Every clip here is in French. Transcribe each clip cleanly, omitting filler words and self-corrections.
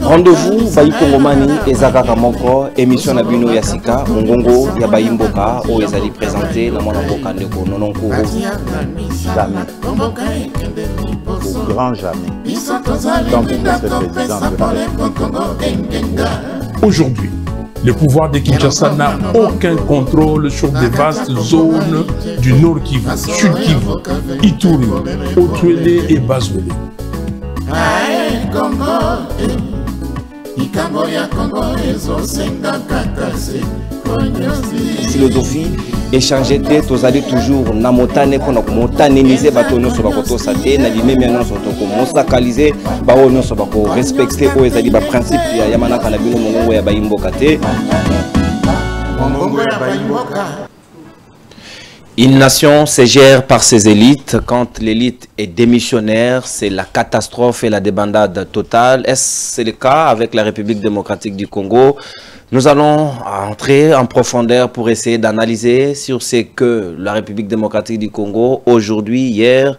Rendez-vous Bayi Kongomani Ezaka Moko, émission Nabino Yasika, Mongongo Yabayi Mboka, où ils allaient présenter la Mboka Ndeko Nononko. Jamais. Au grand jamais. Tant que vous êtes président de la République. Aujourd'hui, le pouvoir de Kinshasa n'a aucun contrôle sur des vastes zones du Nord Kivu, Sud Kivu, Ituri, Otuele et Bazouele. Philosophie, échanger tête, vous allez toujours namotane qu'on a montanisé batono sur la côte saté, n'abîmer bien sur ton comment sacraliser, baono sur la côte respecter aux ezali ba principe ya yamana kanabino mongo ya bayimboka te. Une nation se gère par ses élites. Quand l'élite est démissionnaire, c'est la catastrophe et la débandade totale. Est-ce le cas avec la République démocratique du Congo? Nous allons entrer en profondeur pour essayer d'analyser sur ce que la République démocratique du Congo, aujourd'hui, hier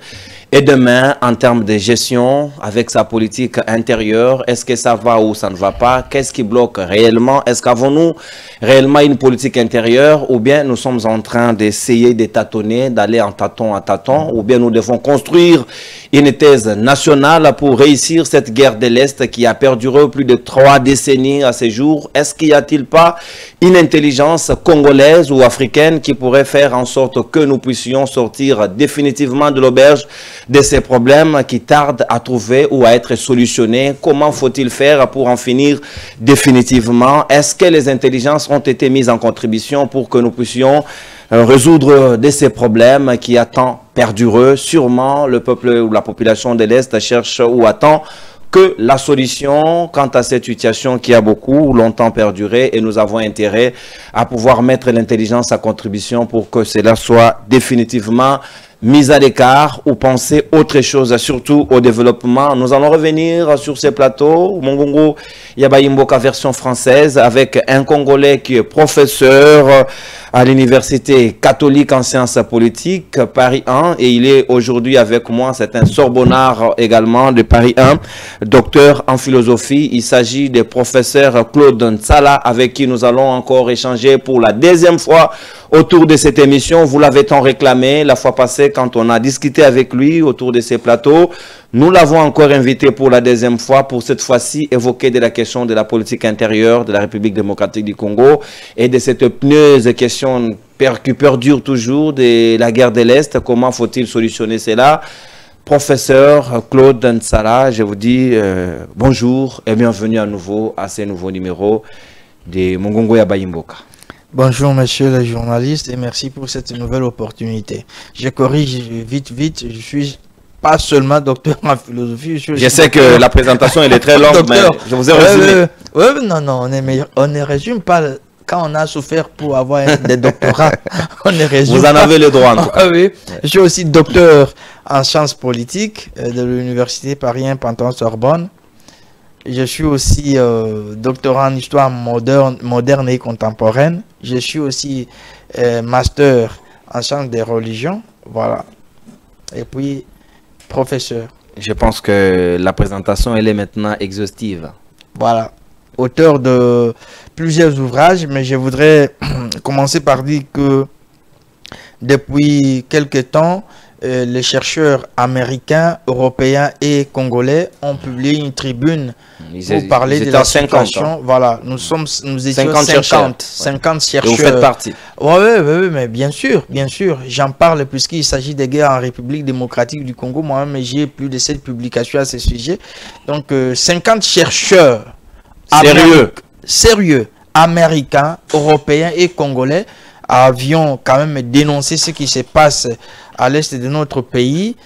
et demain, en termes de gestion, avec sa politique intérieure, est-ce que ça va ou ça ne va pas? Qu'est-ce qui bloque réellement? Est-ce qu'avons-nous réellement une politique intérieure ou bien nous sommes en train d'essayer de tâtonner, d'aller en tâton à tâton, ou bien nous devons construire une thèse nationale pour réussir cette guerre de l'Est qui a perduré plus de 3 décennies à ce jour? Est-ce qu'il n'y a-t-il pas une intelligence congolaise ou africaine qui pourrait faire en sorte que nous puissions sortir définitivement de l'auberge de ces problèmes qui tardent à trouver ou à être solutionnés? Comment faut-il faire pour en finir définitivement? Est-ce que les intelligences ont été mises en contribution pour que nous puissions résoudre de ces problèmes qui attendent perdureux? Sûrement, le peuple ou la population de l'Est cherche ou attend que la solution quant à cette situation qui a beaucoup longtemps perduré, et nous avons intérêt à pouvoir mettre l'intelligence à contribution pour que cela soit définitivement mise à l'écart ou penser autre chose, surtout au développement. Nous allons revenir sur ces plateaux, Mongongo Yabayi Mboka version française, avec un Congolais qui est professeur à l'université catholique en sciences politiques, Paris 1, et il est aujourd'hui avec moi, c'est un Sorbonnard également de Paris 1, docteur en philosophie. Il s'agit du professeur Claude Ntsala, avec qui nous allons encore échanger pour la 2e fois autour de cette émission. Vous l'avez tant réclamé la fois passée quand on a discuté avec lui autour de ces plateaux. Nous l'avons encore invité pour la 2e fois, pour cette fois-ci évoquer de la question de la politique intérieure de la République démocratique du Congo et de cette épineuse question qui perdure toujours de la guerre de l'Est. Comment faut-il solutionner cela? Professeur Claude Ntsala, je vous dis bonjour et bienvenue à nouveau à ce nouveau numéro de Mongongo Yabayi Mboka. Bonjour monsieur le journaliste et merci pour cette nouvelle opportunité. Je corrige vite, je suis pas seulement docteur en philosophie. Je sais que la présentation elle est très longue, mais je vous ai résumé. Non, on ne résume pas. Quand on a souffert pour avoir des doctorats, on ne résume pas. Vous en avez le droit. En tout cas. Oui. Je suis aussi docteur en sciences politiques de l'université Paris 1 Panthéon-Sorbonne. Je suis aussi doctorant en histoire moderne et contemporaine. Je suis aussi master en sciences des religions. Voilà. Et puis, professeur. Je pense que la présentation, elle est maintenant exhaustive. Voilà. Auteur de plusieurs ouvrages, mais je voudrais commencer par dire que depuis quelque temps, les chercheurs américains, européens et congolais ont publié une tribune pour parler de la situation. Voilà, nous étions 50 chercheurs. Et vous faites partie. Oui, mais bien sûr, j'en parle puisqu'il s'agit des guerres en République démocratique du Congo. Moi-même, j'ai plus de 7 publications à ce sujet. Donc, 50 chercheurs sérieux, américains, européens et congolais avions quand même dénoncé ce qui se passe à l'est de notre pays,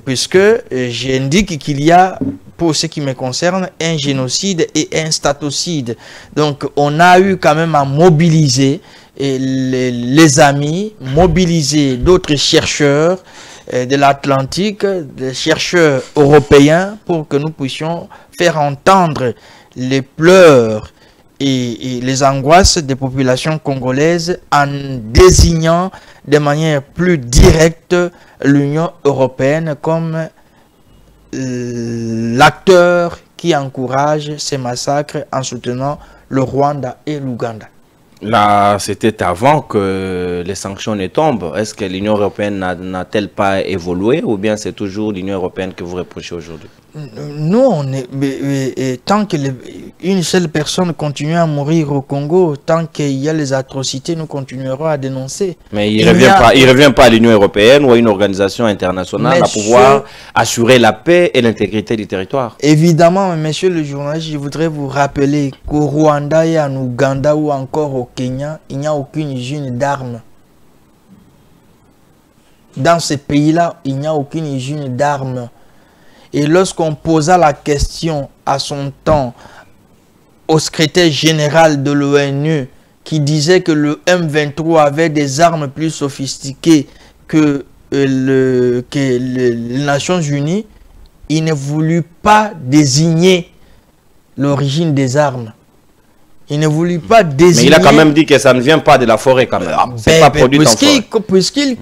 puisque j'indique qu'il y a, pour ce qui me concerne, un génocide et un statocide. Donc on a eu quand même à mobiliser les amis, mobiliser d'autres chercheurs de l'Atlantique, des chercheurs européens, pour que nous puissions faire entendre les pleurs et les angoisses des populations congolaises en désignant de manière plus directe l'Union européenne comme l'acteur qui encourage ces massacres en soutenant le Rwanda et l'Ouganda. Là, c'était avant que les sanctions ne tombent. Est-ce que l'Union européenne n'a-t-elle pas évolué ou bien c'est toujours l'Union européenne que vous reprochez aujourd'hui? Nous, tant qu'une seule personne continue à mourir au Congo, tant qu'il y a les atrocités, nous continuerons à dénoncer. Mais il ne revient pas à l'Union européenne ou à une organisation internationale à pouvoir assurer la paix et l'intégrité du territoire. Évidemment, monsieur le journaliste, je voudrais vous rappeler qu'au Rwanda et en Ouganda ou encore au Kenya, il n'y a aucune usine d'armes. Dans ces pays-là, il n'y a aucune usine d'armes. Et lorsqu'on posa la question à son temps au secrétaire général de l'ONU qui disait que le M23 avait des armes plus sophistiquées que les Nations Unies, il ne voulut pas désigner l'origine des armes. Il ne voulut pas désigner... Mais il a quand même dit que ça ne vient pas de la forêt quand même. C'est pas produit en forêt. Puisqu'il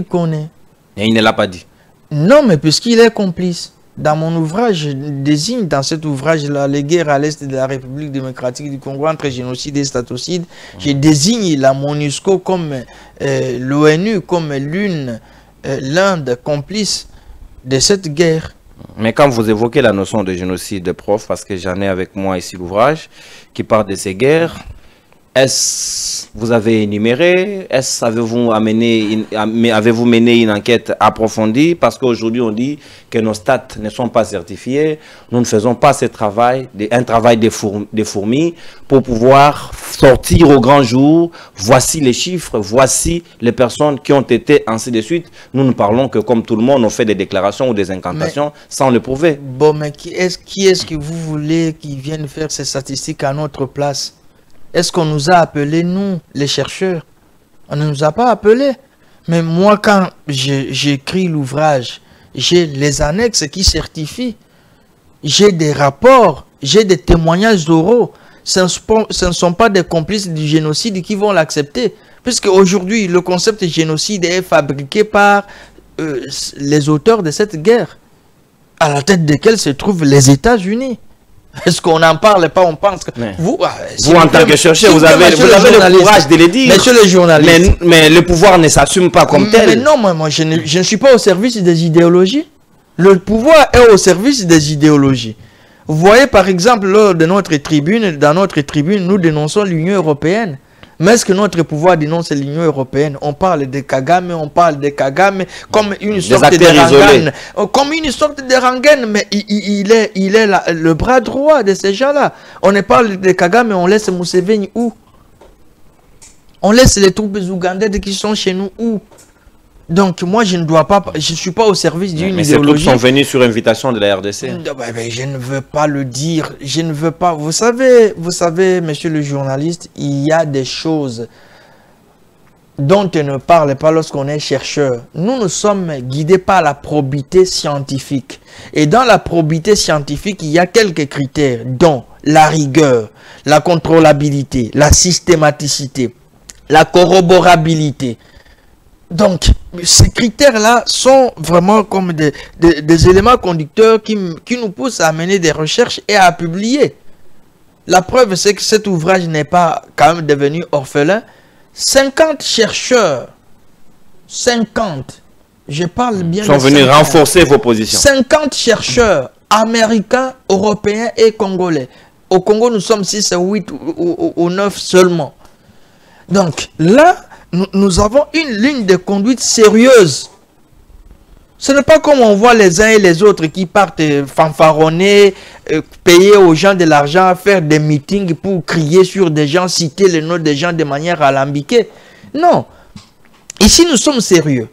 connaît. Et il ne l'a pas dit. Non, mais puisqu'il est complice. Dans mon ouvrage, je désigne dans cet ouvrage-là les guerres à l'est de la République démocratique du Congo entre génocide et statocide. Je désigne la MONUSCO comme l'ONU, comme l'un des complices de cette guerre. Mais quand vous évoquez la notion de génocide, prof, parce que j'en ai avec moi ici l'ouvrage qui parle de ces guerres, est-ce vous avez énuméré? Est-ce avez-vous mené une enquête approfondie? Parce qu'aujourd'hui, on dit que nos stats ne sont pas certifiés. Nous ne faisons pas ce travail, un travail des fourmis pour pouvoir sortir au grand jour. Voici les chiffres, voici les personnes qui ont été, ainsi de suite. Nous ne parlons que comme tout le monde, on fait des déclarations ou des incantations sans le prouver. Bon, mais qui est-ce que vous voulez qui vienne faire ces statistiques à notre place? Est-ce qu'on nous a appelés, nous, les chercheurs? On ne nous a pas appelés. Mais moi, quand j'écris l'ouvrage, j'ai les annexes qui certifient. J'ai des rapports, j'ai des témoignages oraux. Ce ne sont pas des complices du génocide qui vont l'accepter. Puisque aujourd'hui, le concept de génocide est fabriqué par les auteurs de cette guerre, à la tête desquels se trouvent les États-Unis. Est-ce qu'on n'en parle pas? On pense que... Vous en tant que chercheur, vous avez le courage de le dire. Monsieur le journaliste. Mais le pouvoir ne s'assume pas comme tel. Mais non, moi je ne suis pas au service des idéologies. Le pouvoir est au service des idéologies. Vous voyez par exemple, lors de notre tribune, dans notre tribune, nous dénonçons l'Union européenne. Mais est-ce que notre pouvoir dénonce l'Union européenne? On parle de Kagame, comme une sorte de Rangan. Comme une sorte de Rangan, mais il est le bras droit de ces gens-là. On ne parle de Kagame, on laisse Museveni où? On laisse les troupes ougandaises qui sont chez nous où? Donc moi je ne suis pas au service d'une idéologie. Mais ces troupes sont venues sur invitation de la RDC. Je ne veux pas le dire, je ne veux pas. Vous savez, monsieur le journaliste, il y a des choses dont on ne parle pas lorsqu'on est chercheur. Nous sommes guidés par la probité scientifique. Et dans la probité scientifique, il y a quelques critères, dont la rigueur, la contrôlabilité, la systématicité, la corroborabilité. Donc, ces critères-là sont vraiment comme des éléments conducteurs qui nous poussent à mener des recherches et à publier. La preuve, c'est que cet ouvrage n'est pas quand même devenu orphelin. 50 chercheurs, 50, je parle bien de 50, sont venus renforcer vos positions. 50 chercheurs américains, européens et congolais. Au Congo, nous sommes 6 ou 8 ou 9 seulement. Donc, là... Nous avons une ligne de conduite sérieuse. Ce n'est pas comme on voit les uns et les autres qui partent fanfaronner, payer aux gens de l'argent, faire des meetings pour crier sur des gens, citer les noms des gens de manière alambiquée. Non. Ici, nous sommes sérieux.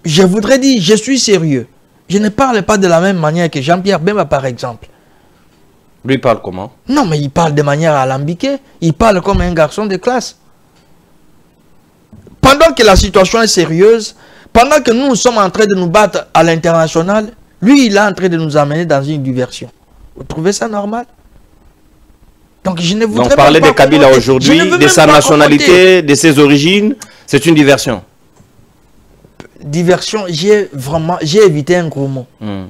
Je voudrais dire, je suis sérieux. Je ne parle pas de la même manière que Jean-Pierre Bemba, par exemple. Lui parle comment? Non, mais il parle de manière alambiquée. Il parle comme un garçon de classe. Pendant que la situation est sérieuse, pendant que nous sommes en train de nous battre à l'international, lui, il est en train de nous amener dans une diversion. Vous trouvez ça normal? Donc, je ne voudrais pas... Donc, parler de Kabila aujourd'hui, de sa nationalité, de ses origines, c'est une diversion. diversion, j'ai évité un gros mot.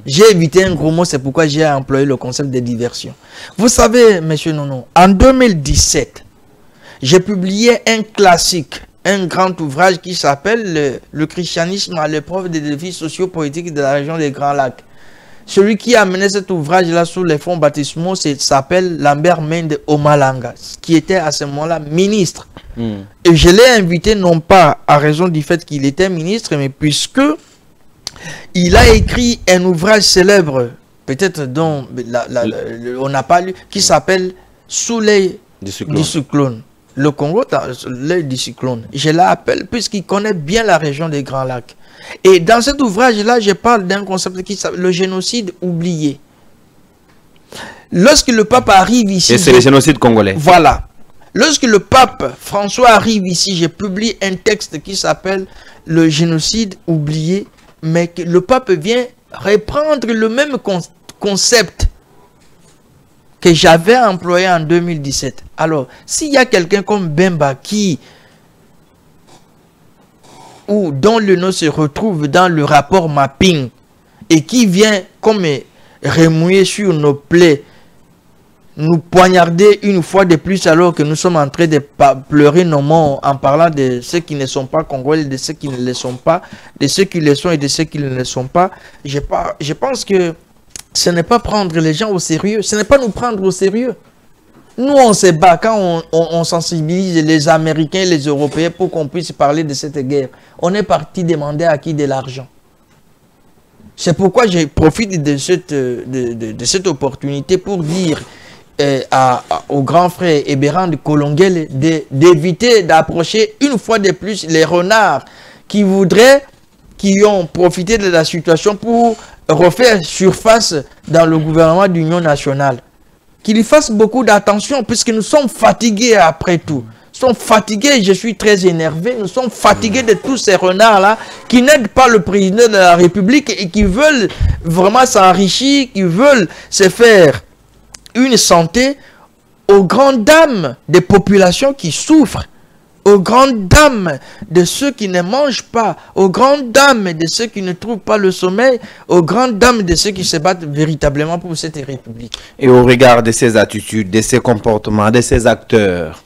J'ai évité un gros mot, c'est pourquoi j'ai employé le concept de diversion. Vous savez, monsieur Nono, en 2017, j'ai publié un classique, un grand ouvrage qui s'appelle le christianisme à l'épreuve des défis sociopolitiques de la région des Grands Lacs. Celui qui a mené cet ouvrage-là sous les fonds baptismaux s'appelle Lambert Mende Omalanga, qui était à ce moment-là ministre. Et je l'ai invité non pas à raison du fait qu'il était ministre, mais puisque il a écrit un ouvrage célèbre, peut-être dont on n'a pas lu, qui s'appelle Sous l'œil du cyclone. Le Congo, l'œil du cyclone. Je l'appelle puisqu'il connaît bien la région des Grands Lacs. Et dans cet ouvrage-là, je parle d'un concept qui s'appelle le génocide oublié. Lorsque le pape arrive ici... Et c'est le génocide congolais. Voilà. Lorsque le pape François arrive ici, je publie un texte qui s'appelle le génocide oublié, mais que le pape vient reprendre le même concept que j'avais employé en 2017. Alors, s'il y a quelqu'un comme Bemba dont le nom se retrouve dans le rapport mapping et qui vient comme remouiller sur nos plaies, nous poignarder une fois de plus alors que nous sommes en train de pleurer nos morts en parlant de ceux qui ne sont pas congolais, de ceux qui ne le sont pas, de ceux qui le sont et de ceux qui ne le sont pas. Je pense que ce n'est pas prendre les gens au sérieux, ce n'est pas nous prendre au sérieux. Nous, on se bat quand on sensibilise les Américains et les Européens pour qu'on puisse parler de cette guerre. On est parti demander à qui de l'argent. C'est pourquoi je profite de cette opportunité pour dire au grand frère Eberand Kolongele d'éviter d'approcher une fois de plus les renards qui ont profité de la situation pour refaire surface dans le gouvernement d'union nationale. Qu'il y fasse beaucoup d'attention puisque nous sommes fatigués après tout. Nous sommes fatigués, je suis très énervé, nous sommes fatigués de tous ces renards-là qui n'aident pas le président de la République et qui veulent vraiment s'enrichir, qui veulent se faire une santé aux grandes dames des populations qui souffrent, aux grandes dames de ceux qui ne mangent pas, aux grandes dames de ceux qui ne trouvent pas le sommeil, aux grandes dames de ceux qui se battent véritablement pour cette République. Et au regard de ces attitudes, de ces comportements, de ces acteurs,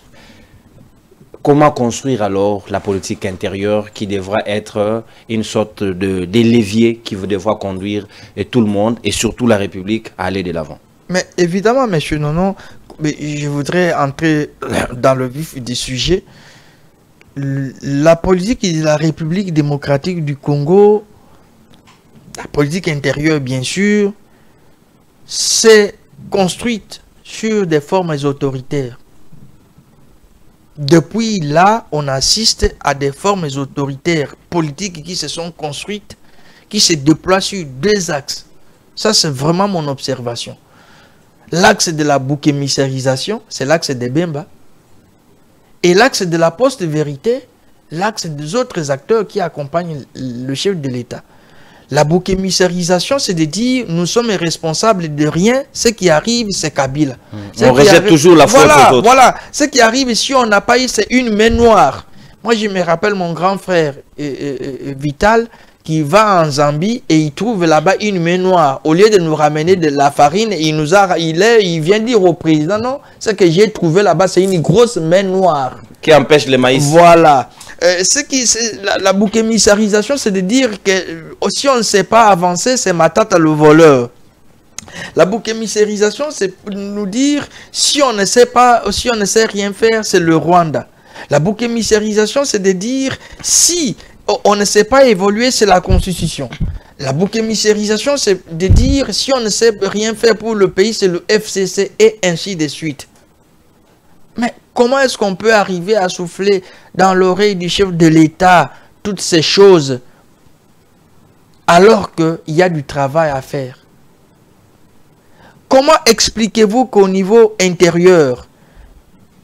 comment construire alors la politique intérieure qui devra être une sorte de levier qui devra conduire tout le monde et surtout la République à aller de l'avant? Mais évidemment, monsieur Nono, je voudrais entrer dans le vif du sujet. La politique de la République démocratique du Congo, la politique intérieure bien sûr, s'est construite sur des formes autoritaires. Depuis là, on assiste à des formes autoritaires politiques qui se sont construites, qui se déploient sur deux axes. Ça, c'est vraiment mon observation. L'axe de la bouc émissarisation, c'est l'axe de Bemba. Et l'axe de la post-vérité, l'axe des autres acteurs qui accompagnent le chef de l'État. La bouc émissarisation, c'est de dire nous sommes responsables de rien, ce qui arrive, c'est Kabila. On rejette toujours la faute aux autres. Voilà, ce qui arrive, si on n'a pas eu, c'est une main noire. Moi, je me rappelle mon grand frère Vital, qui va en Zambie et il trouve là-bas une main noire. Au lieu de nous ramener de la farine, il vient dire au président, non, ce que j'ai trouvé là-bas, c'est une grosse main noire. Qui empêche le maïs. Voilà. La bouc émissarisation, c'est de dire que si on ne sait pas avancer, c'est Matata le voleur. La bouc émissarisation, c'est nous dire, si on ne sait rien faire, c'est le Rwanda. La bouc émissarisation, c'est de dire, si on ne sait pas évoluer, c'est la Constitution. La bouc émissarisation, c'est de dire, si on ne sait rien faire pour le pays, c'est le FCC et ainsi de suite. Mais comment est-ce qu'on peut arriver à souffler dans l'oreille du chef de l'État toutes ces choses alors qu'il y a du travail à faire? Comment expliquez-vous qu'au niveau intérieur,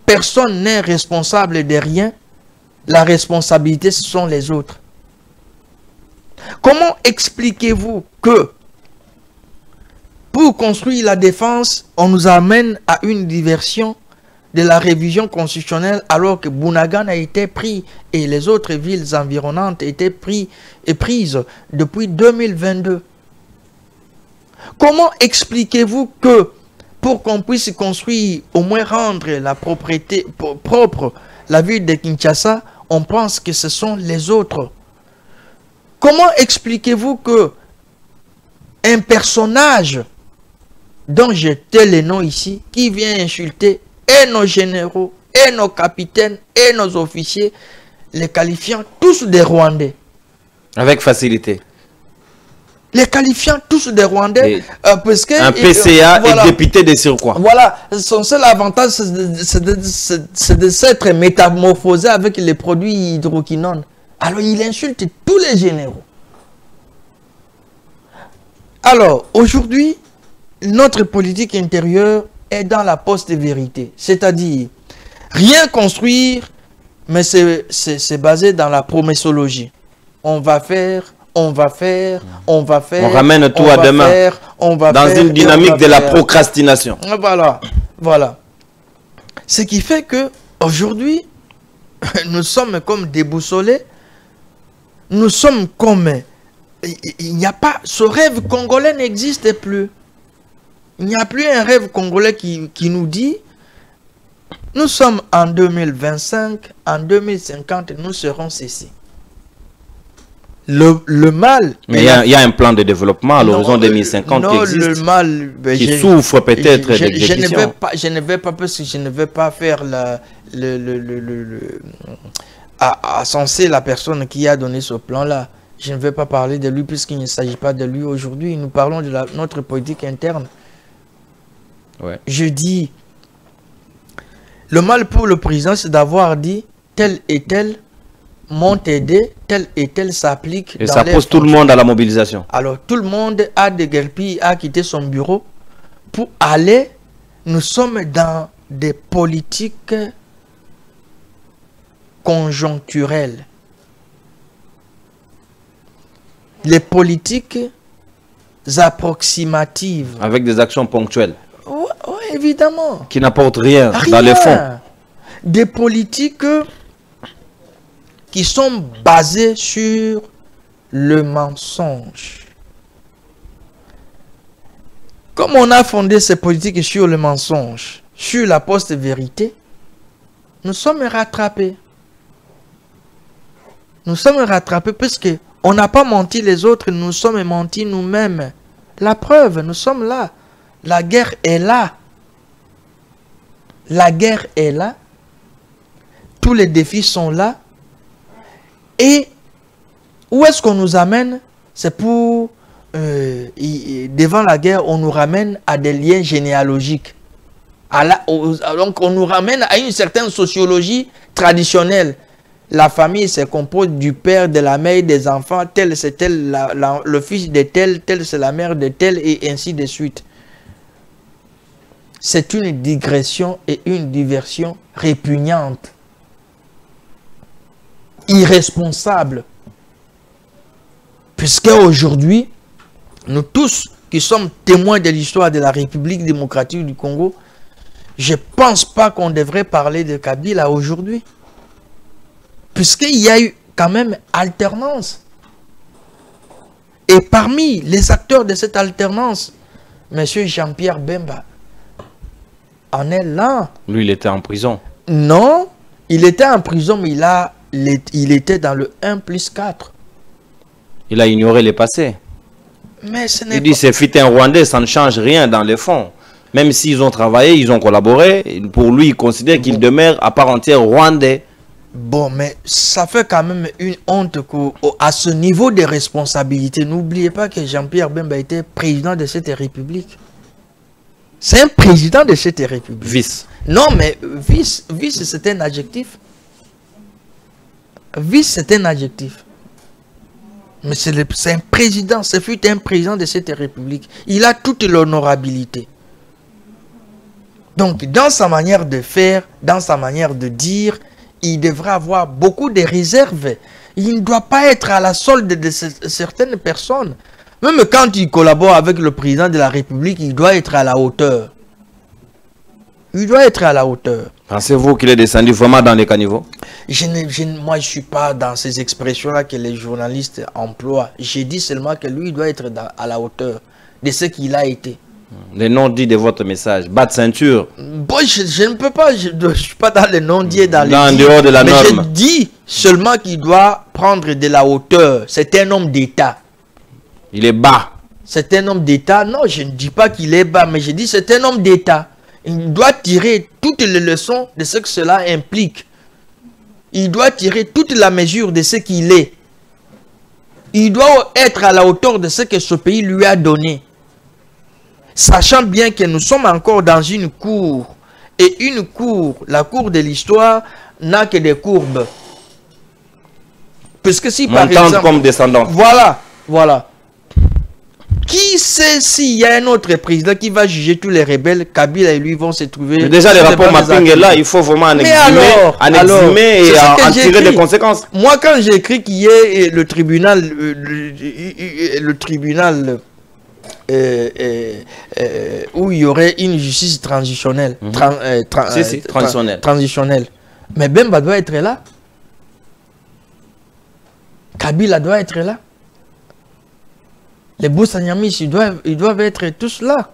personne n'est responsable de rien? La responsabilité, ce sont les autres. Comment expliquez-vous que pour construire la défense, on nous amène à une diversion de la révision constitutionnelle alors que Bunagana a été pris et les autres villes environnantes étaient prises depuis 2022. Comment expliquez-vous que pour qu'on puisse construire, au moins rendre la propriété propre, la ville de Kinshasa, on pense que ce sont les autres? Comment expliquez-vous que un personnage dont j'ai tel les noms ici, qui vient insulter et nos généraux, et nos capitaines, et nos officiers, les qualifiant tous des Rwandais? Avec facilité. Les qualifiant tous des Rwandais, parce que... Un PCA voilà, est député de surcroît. Voilà, son seul avantage, c'est de s'être métamorphosé avec les produits hydroquinone. Alors, il insulte tous les généraux. Alors, aujourd'hui, notre politique intérieure est dans la post-vérité. C'est-à-dire, rien construire, mais c'est basé dans la promessologie. On va faire, on va faire, on va faire. On ramène tout à demain. Dans une dynamique de la procrastination. Voilà, voilà. Ce qui fait que aujourd'hui, nous sommes comme déboussolés. Nous sommes comme... Il n'y a pas... Ce rêve congolais n'existe plus. Il n'y a plus un rêve congolais qui nous dit nous sommes en 2025, en 2050, nous serons ceci. Le mal... Mais il y a un plan de développement à l'horizon 2050 qui existe, le mal, qui souffre peut-être d'exécution. Je ne vais pas parce que je ne vais pas faire à censer la personne qui a donné ce plan-là. Je ne vais pas parler de lui puisqu'il ne s'agit pas de lui aujourd'hui. Nous parlons de notre politique interne. Ouais. Je dis, le mal pour le président, c'est d'avoir dit tel et tel m'ont aidé, tel et tel s'applique. Et ça pose tout le monde à la mobilisation. Alors tout le monde a déguerpi, a quitté son bureau pour aller. Nous sommes dans des politiques conjoncturelles. Les politiques approximatives. Avec des actions ponctuelles. Oui, évidemment. Qui n'apportent rien dans les fonds. Des politiques qui sont basées sur le mensonge. Comme on a fondé ces politiques sur le mensonge, sur la post-vérité, nous sommes rattrapés. Nous sommes rattrapés parce que on n'a pas menti les autres, nous sommes mentis nous-mêmes. La preuve, nous sommes là. La guerre est là. La guerre est là. Tous les défis sont là. Et où est-ce qu'on nous amène? C'est pour... devant la guerre, on nous ramène à des liens généalogiques. Donc on nous ramène à une certaine sociologie traditionnelle. La famille se compose du père, de la mère, des enfants, tel c'est tel, le fils de tel, tel c'est la mère de tel, et ainsi de suite. C'est une digression et une diversion répugnante, irresponsable. Puisque aujourd'hui, nous tous qui sommes témoins de l'histoire de la République démocratique du Congo, je ne pense pas qu'on devrait parler de Kabila aujourd'hui. Puisqu'il y a eu quand même alternance. Et parmi les acteurs de cette alternance, M. Jean-Pierre Bemba en est là. Lui, il était en prison. Non, il était en prison, mais il était dans le 1+4. Il a ignoré le passé. Mais ce n'est il dit, c'est fit un Rwandais, ça ne change rien dans les fonds. Même s'ils ont travaillé, ils ont collaboré, pour lui, il considère qu'il demeure à part entière Rwandais. Bon, mais ça fait quand même une honte qu'à ce niveau de responsabilité, n'oubliez pas que Jean-Pierre Bemba était président de cette république. C'est un président de cette république. Vice. Non, mais vice c'est un adjectif. Vice, c'est un adjectif. Mais c'est un président, ce fut un président de cette république. Il a toute l'honorabilité. Donc, dans sa manière de faire, dans sa manière de dire, il devra avoir beaucoup de réserves. Il ne doit pas être à la solde de certaines personnes. Même quand il collabore avec le président de la République, il doit être à la hauteur. Il doit être à la hauteur. Pensez-vous qu'il est descendu vraiment dans les caniveaux? Moi, je ne suis pas dans ces expressions-là que les journalistes emploient. J'ai dit seulement que lui doit être à la hauteur de ce qu'il a été. Les non-dits de votre message. Bas de ceinture. Bon, je ne peux pas, je ne suis pas dans les non-dits, dans les en dehors de la norme. Mais je dis seulement qu'il doit prendre de la hauteur. C'est un homme d'État. Il est bas. C'est un homme d'État. Non, je ne dis pas qu'il est bas, mais je dis c'est un homme d'État. Il doit tirer toutes les leçons de ce que cela implique. Il doit tirer toute la mesure de ce qu'il est. Il doit être à la hauteur de ce que ce pays lui a donné. Sachant bien que nous sommes encore dans une cour. Et une cour, la cour de l'histoire, n'a que des courbes. Puisque si par exemple... comme descendant. Voilà, voilà. Qui sait s'il y a un autre président qui va juger tous les rebelles, Kabila et lui vont se trouver... Mais déjà, les rapports mapping est là, il faut vraiment en exhumer et en tirer des conséquences. Moi, quand j'ai écrit qu'il y ait le tribunal où il y aurait une justice transitionnelle, transitionnelle, mais Bemba doit être là. Kabila doit être là. Les Boussanyamis, ils doivent être tous là.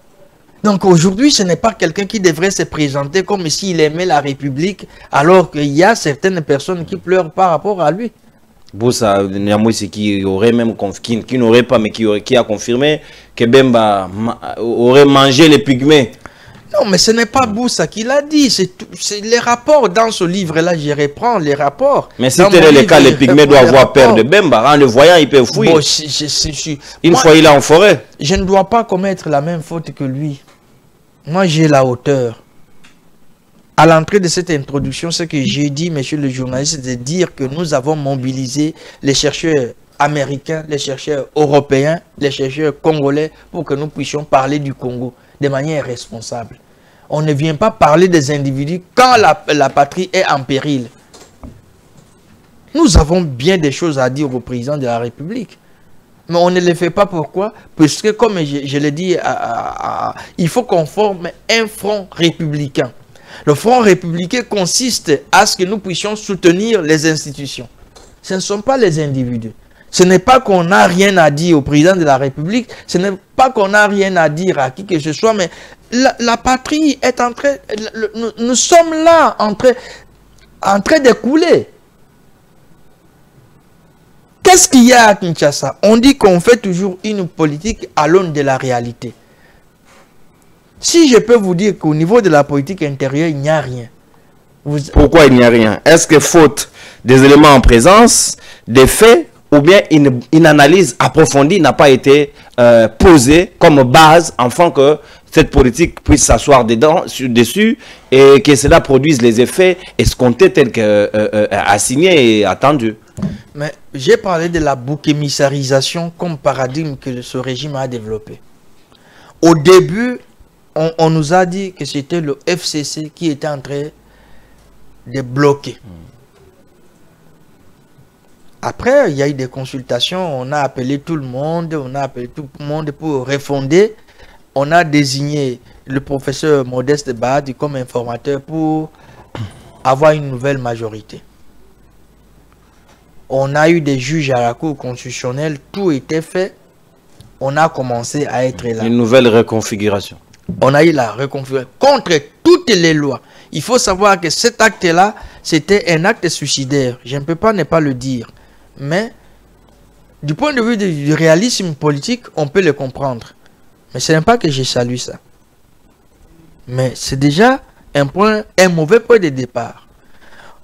Donc aujourd'hui, ce n'est pas quelqu'un qui devrait se présenter comme s'il aimait la République, alors qu'il y a certaines personnes qui pleurent par rapport à lui. Boussanyamis, c'est qui aurait même qui n'aurait pas, mais qui a confirmé que Bemba aurait mangé les pygmées. Non, mais ce n'est pas Boussa qui l'a dit. C'est les rapports dans ce livre-là. Je reprends les rapports. Mais si tel est le cas, les pygmées doivent avoir peur de Bemba. En le voyant, ils peuvent fuir. Bon, une fois il est en forêt. Je ne dois pas commettre la même faute que lui. Moi, j'ai la hauteur. À l'entrée de cette introduction, ce que j'ai dit, monsieur le journaliste, c'est de dire que nous avons mobilisé les chercheurs américains, les chercheurs européens, les chercheurs congolais pour que nous puissions parler du Congo de manière responsable. On ne vient pas parler des individus quand la patrie est en péril. Nous avons bien des choses à dire au président de la République. Mais on ne le fait pas. Pourquoi? Puisque, comme je l'ai dit, il faut qu'on forme un front républicain. Le front républicain consiste à ce que nous puissions soutenir les institutions. Ce ne sont pas les individus. Ce n'est pas qu'on n'a rien à dire au président de la République, ce n'est pas qu'on n'a rien à dire à qui que ce soit, mais la patrie est en train... Nous sommes là en train de couler. Qu'est-ce qu'il y a à Kinshasa? On dit qu'on fait toujours une politique à l'aune de la réalité. Si je peux vous dire qu'au niveau de la politique intérieure, il n'y a rien. Pourquoi il n'y a rien? Est-ce que faute des éléments en présence, des faits, ou bien une analyse approfondie n'a pas été posée comme base afin que cette politique puisse s'asseoir dessus et que cela produise les effets escomptés tels qu'assignés et attendus? Mais j'ai parlé de la bouc émissarisation comme paradigme que ce régime a développé. Au début, on nous a dit que c'était le FCC qui était en train de bloquer. Après, il y a eu des consultations, on a appelé tout le monde, pour refonder. On a désigné le professeur Modeste Bahati comme informateur pour avoir une nouvelle majorité. On a eu des juges à la Cour constitutionnelle, tout était fait. On a commencé à être là. Une nouvelle reconfiguration. On a eu la reconfiguration contre toutes les lois. Il faut savoir que cet acte-là, c'était un acte suicidaire. Je ne peux pas ne pas le dire. Mais, du point de vue du réalisme politique, on peut le comprendre. Mais ce n'est pas que je salue ça. Mais c'est déjà un mauvais point de départ.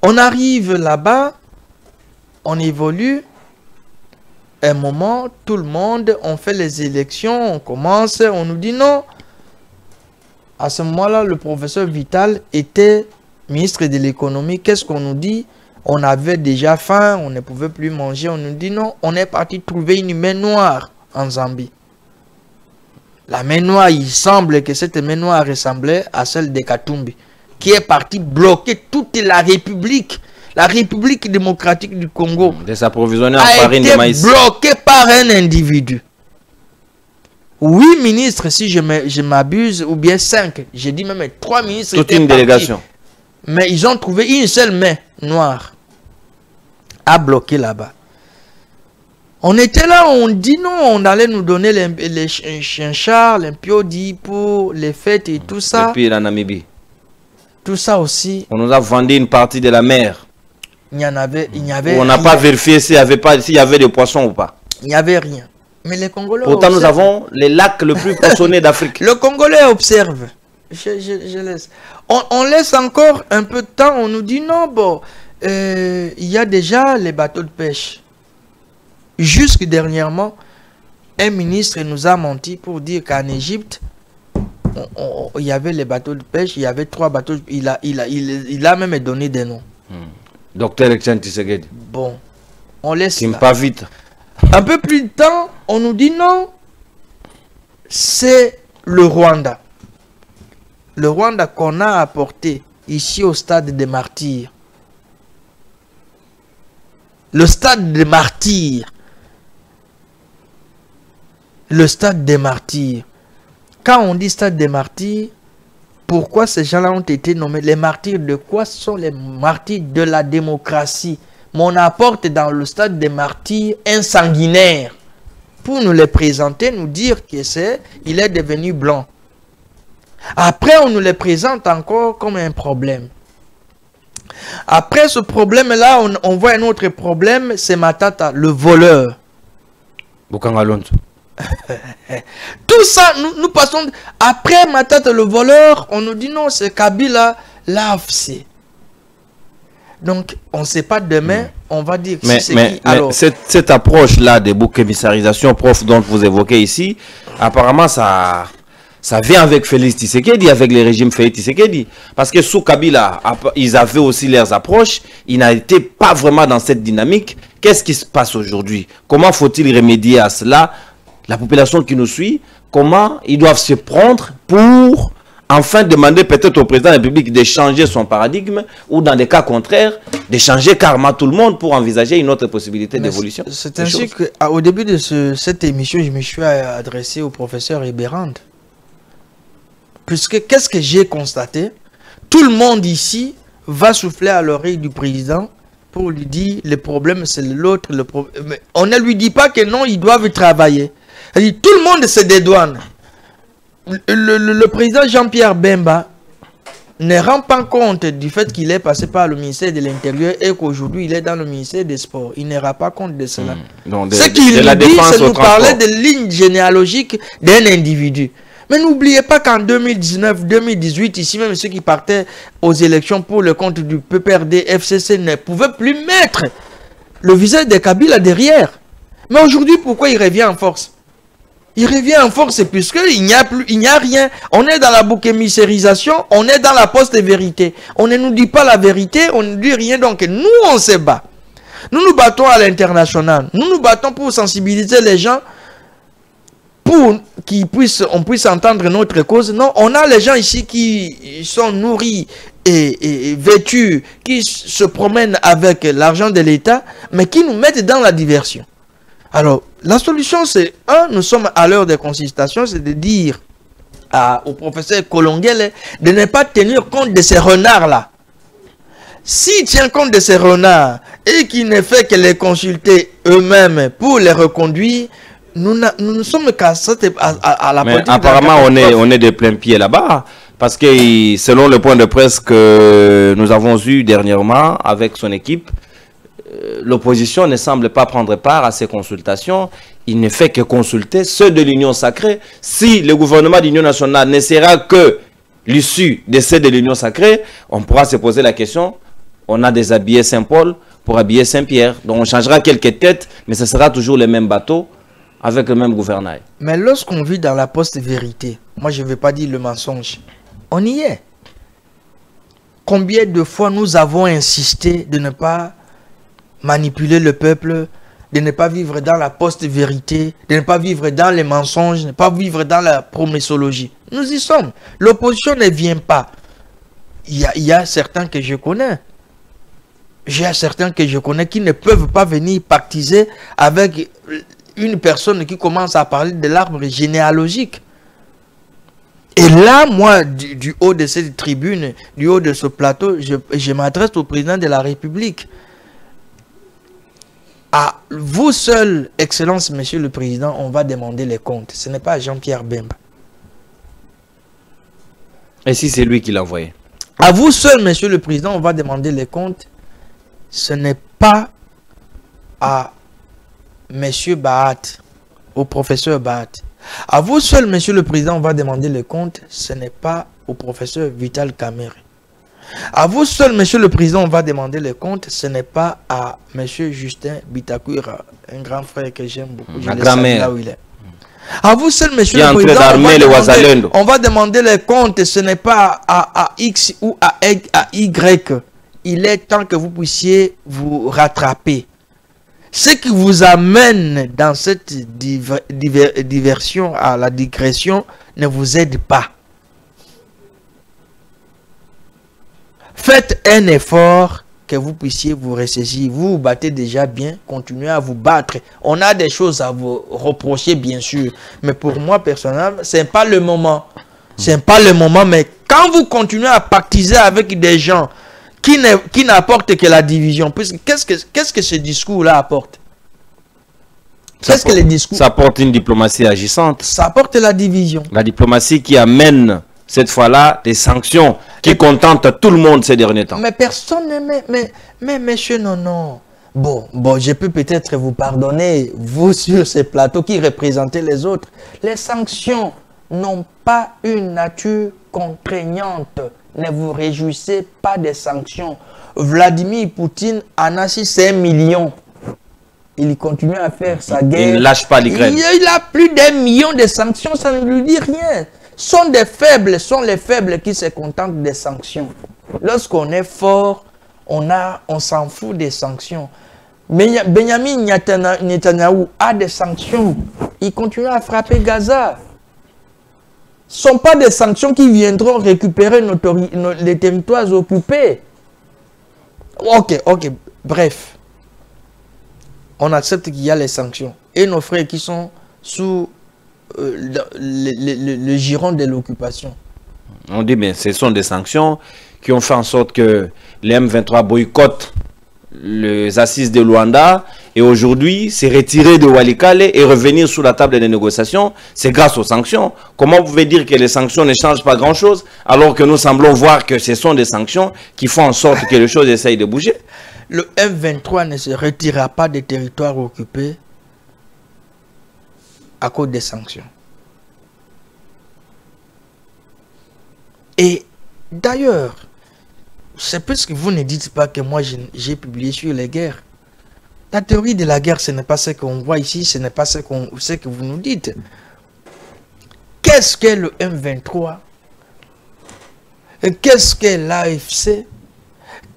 On arrive là-bas, on évolue. Un moment, tout le monde, on fait les élections, on commence, on nous dit non. À ce moment-là, le professeur Vital était ministre de l'économie. Qu'est-ce qu'on nous dit? On avait déjà faim, on ne pouvait plus manger. On nous dit non, on est parti trouver une main noire en Zambie. La main noire, il semble que cette main noire ressemblait à celle de Katumbi, qui est parti bloquer toute la République. La République démocratique du Congo en farine de maïs. Bloquée par un individu. 8 ministres, si je m'abuse, ou bien 5. J'ai dit même 3 ministres. Toute une délégation. Mais ils ont trouvé une seule main noire à bloquer là-bas. On était là, on dit non, on allait nous donner les chiens-chars, les piodis pour les fêtes et tout ça. Et puis la Namibie. Tout ça aussi. On nous a vendu une partie de la mer. Il n'y avait on n'a pas vérifié s'il y avait des poissons ou pas. Il n'y avait rien. Mais les Congolais pourtant, nous avons les lacs le plus poissonnés d'Afrique. Le Congolais observe. Je laisse. On laisse encore un peu de temps. On nous dit non, bon, il y a déjà les bateaux de pêche. Jusque dernièrement, un ministre nous a menti pour dire qu'en Égypte, il y avait les bateaux de pêche, il y avait 3 bateaux. Il a même donné des noms. Docteur Etienne Tshisekedi. Bon, on laisse. Pas vite. Un peu plus de temps, on nous dit non, c'est le Rwanda. Le Rwanda qu'on a apporté ici au stade des martyrs. Le stade des martyrs. Le stade des martyrs. Quand on dit stade des martyrs, pourquoi ces gens-là ont été nommés les martyrs de quoi? Ce sont les martyrs de la démocratie. Mais on apporte dans le stade des martyrs un sanguinaire pour nous les présenter, nous dire qu'il est devenu blanc. Après, on nous les présente encore comme un problème. Après ce problème-là, on voit un autre problème, c'est Matata, le voleur. Bukangalonzo. Tout ça, nous passons... Après Matata, le voleur, on nous dit non, c'est Kabila, l'AFC. Donc, on ne sait pas demain, on va dire que c'est qui. Alors, cette approche-là de bouc-émissarisation, prof, dont vous évoquez ici, apparemment, ça vient avec Félix Tshisekedi, avec le régime Félix Tshisekedi. Parce que sous Kabila, ils avaient aussi leurs approches. Ils n'étaient pas vraiment dans cette dynamique. Qu'est-ce qui se passe aujourd'hui? Comment faut-il remédier à cela? La population qui nous suit, comment ils doivent se prendre pour enfin demander peut-être au président de la République de changer son paradigme ou dans des cas contraires, de changer carrément tout le monde pour envisager une autre possibilité d'évolution. C'est ainsi qu'au début de cette émission, je me suis adressé au professeur Eberand. Puisque qu'est-ce que j'ai constaté? Tout le monde ici va souffler à l'oreille du président pour lui dire le problème c'est l'autre. Mais on ne lui dit pas que non, ils doivent travailler. Tout le monde se dédouane. Le président Jean-Pierre Bemba ne rend pas compte du fait qu'il est passé par le ministère de l'Intérieur et qu'aujourd'hui il est dans le ministère des Sports. Il ne rend pas compte de cela. Ce qu'il nous dit, c'est nous parler de lignes généalogiques d'un individu. Mais n'oubliez pas qu'en 2019, 2018, ici même ceux qui partaient aux élections pour le compte du PPRD, FCC ne pouvaient plus mettre le visage de Kabila derrière. Mais aujourd'hui, pourquoi il revient en force? Il revient en force puisqu'il n'y a rien. On est dans la bouc-émissarisation, on est dans la post-vérité. On ne nous dit pas la vérité, on ne dit rien. Donc nous, on se bat. Nous nous battons à l'international. Nous nous battons pour sensibiliser les gens, pour qu'on puisse entendre notre cause. Non, on a les gens ici qui sont nourris et vêtus, qui se promènent avec l'argent de l'État, mais qui nous mettent dans la diversion. Alors, la solution, c'est, nous sommes à l'heure des consultations, c'est de dire au professeur Kolongele de ne pas tenir compte de ces renards-là. S'il tient compte de ces renards et qu'il ne fait que les consulter eux-mêmes pour les reconduire, nous ne sommes qu'à la politique. Mais apparemment, on est de plein pied là-bas. Parce que selon le point de presse que nous avons eu dernièrement avec son équipe, l'opposition ne semble pas prendre part à ces consultations. Il ne fait que consulter ceux de l'Union sacrée. Si le gouvernement de l'Union nationale ne sera que l'issue de ceux de l'Union sacrée, on pourra se poser la question, on a déshabillé Saint-Paul pour habiller Saint-Pierre. Donc on changera quelques têtes, mais ce sera toujours les mêmes bateaux avec le même gouvernail. Mais lorsqu'on vit dans la post-vérité, moi je ne vais pas dire le mensonge, on y est. Combien de fois nous avons insisté de ne pas manipuler le peuple, de ne pas vivre dans la post-vérité, de ne pas vivre dans les mensonges, de ne pas vivre dans la promessologie. Nous y sommes. L'opposition ne vient pas. Il y a certains que je connais. J'ai certains que je connais qui ne peuvent pas venir pactiser avec une personne qui commence à parler de l'arbre généalogique. Et là, moi, du haut de cette tribune, du haut de ce plateau, je m'adresse au président de la République. À vous seul, Excellence, Monsieur le Président, on va demander les comptes. Ce n'est pas à Jean-Pierre Bemba. Et si c'est lui qui l'a envoyé? À vous seul, Monsieur le Président, on va demander les comptes. Ce n'est pas à Monsieur Bahat, au professeur Bahat. À vous seul, Monsieur le Président, on va demander les comptes. Ce n'est pas au professeur Vital Kamerhe. À vous seul, Monsieur le Président, on va demander les comptes. Ce n'est pas à Monsieur Justin Bitakwira, un grand frère que j'aime beaucoup. Je le salue là où il est. À vous seul, Monsieur le Président, on va demander les comptes. Ce n'est pas à X ou à Y. Il est temps que vous puissiez vous rattraper. Ce qui vous amène dans cette diversion à la digression ne vous aide pas. Faites un effort que vous puissiez vous ressaisir. Vous vous battez déjà bien, continuez à vous battre. On a des choses à vous reprocher, bien sûr. Mais pour moi, personnellement, ce n'est pas le moment. Ce n'est pas le moment, mais quand vous continuez à pactiser avec des gens qui n'apportent que la division, qu'est-ce que ce discours-là apporte? Qu'est-ce que les discours? Ça apporte une diplomatie agissante. Ça apporte la division. La diplomatie qui amène, cette fois-là, des sanctions qui contentent tout le monde ces derniers temps. Mais personne mais monsieur, non. Bon, je peux peut-être vous pardonner, vous sur ces plateaux qui représentez les autres. Les sanctions n'ont pas une nature contraignante. Ne vous réjouissez pas des sanctions. Vladimir Poutine en a 6 millions. Il continue à faire sa guerre. Il ne lâche pas l'Ukraine. Il a plus d'1 million de sanctions, ça ne lui dit rien. Sont les faibles qui se contentent des sanctions. Lorsqu'on est fort, on s'en fout des sanctions. Mais Benjamin Netanyahu a des sanctions. Il continue à frapper Gaza. Ce ne sont pas des sanctions qui viendront récupérer les territoires occupés. Ok, bref. On accepte qu'il y a les sanctions. Et nos frères qui sont sous le giron de l'occupation. On dit, mais ce sont des sanctions qui ont fait en sorte que les M23 boycottent les assises de Luanda et aujourd'hui, c'est retirer de Walikale et revenir sous la table des négociations. C'est grâce aux sanctions. Comment vous pouvez dire que les sanctions ne changent pas grand-chose alors que nous semblons voir que ce sont des sanctions qui font en sorte que les choses essayent de bouger? Le M23 ne se retirera pas des territoires occupés à cause des sanctions. Et d'ailleurs, c'est parce que vous ne dites pas que moi j'ai publié sur les guerres. La théorie de la guerre, ce n'est pas ce qu'on voit ici, ce n'est pas ce que vous nous dites. Qu'est-ce qu'est le M23? Qu'est-ce qu'est l'AFC?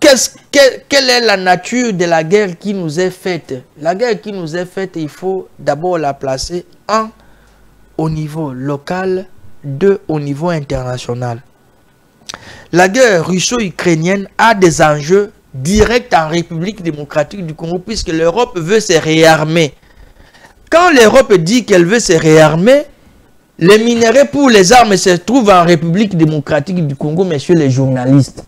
Quelle est la nature de la guerre qui nous est faite? La guerre qui nous est faite, il faut d'abord la placer 1 au niveau local, 2 au niveau international. La guerre russo-ukrainienne a des enjeux directs en République démocratique du Congo puisque l'Europe veut se réarmer. Quand l'Europe dit qu'elle veut se réarmer, les minerais pour les armes se trouvent en République démocratique du Congo, messieurs les journalistes.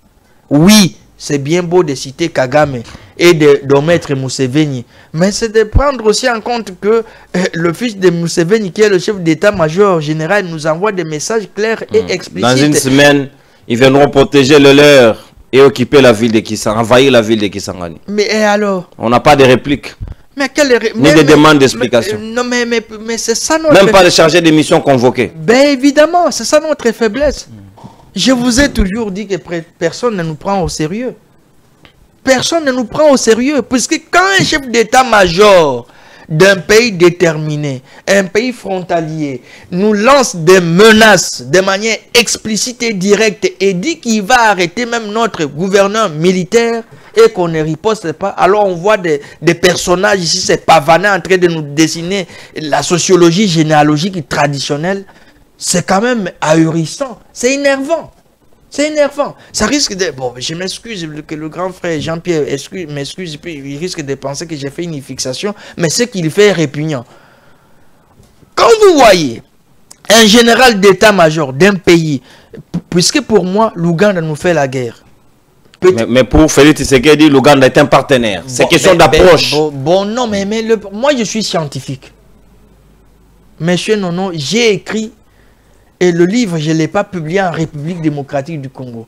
Oui, c'est bien beau de citer Kagame et de mettre Museveni, mais c'est de prendre aussi en compte que le fils de Museveni, qui est le chef d'état-major général, nous envoie des messages clairs et explicites. Dans une semaine, ils viendront protéger le leur et occuper la ville de Kisangani, envahir la ville de Kisangani. Mais et alors? On n'a pas de répliques. Mais ni de demandes d'explication. Non, mais c'est ça notre... Même pas de chargé de mission convoqué. Ben évidemment, c'est ça notre faiblesse. Je vous ai toujours dit que personne ne nous prend au sérieux. Personne ne nous prend au sérieux. Puisque quand un chef d'état-major d'un pays déterminé, un pays frontalier, nous lance des menaces de manière explicite et directe et dit qu'il va arrêter même notre gouverneur militaire et qu'on ne riposte pas, alors on voit des personnages ici, ces pavanés en train de nous dessiner la sociologie généalogique traditionnelle. C'est quand même ahurissant, c'est énervant. C'est énervant. Ça risque de... Bon, je m'excuse que le grand frère Jean-Pierre m'excuse, il risque de penser que j'ai fait une fixation, mais ce qu'il fait est répugnant. Quand vous voyez un général d'état-major d'un pays, puisque pour moi, l'Ouganda nous fait la guerre. Mais pour Félix Tshisekedi, l'Ouganda est un partenaire. C'est question d'approche. Non, mais moi, je suis scientifique. Monsieur Nono, j'ai écrit, et le livre, je ne l'ai pas publié en République démocratique du Congo.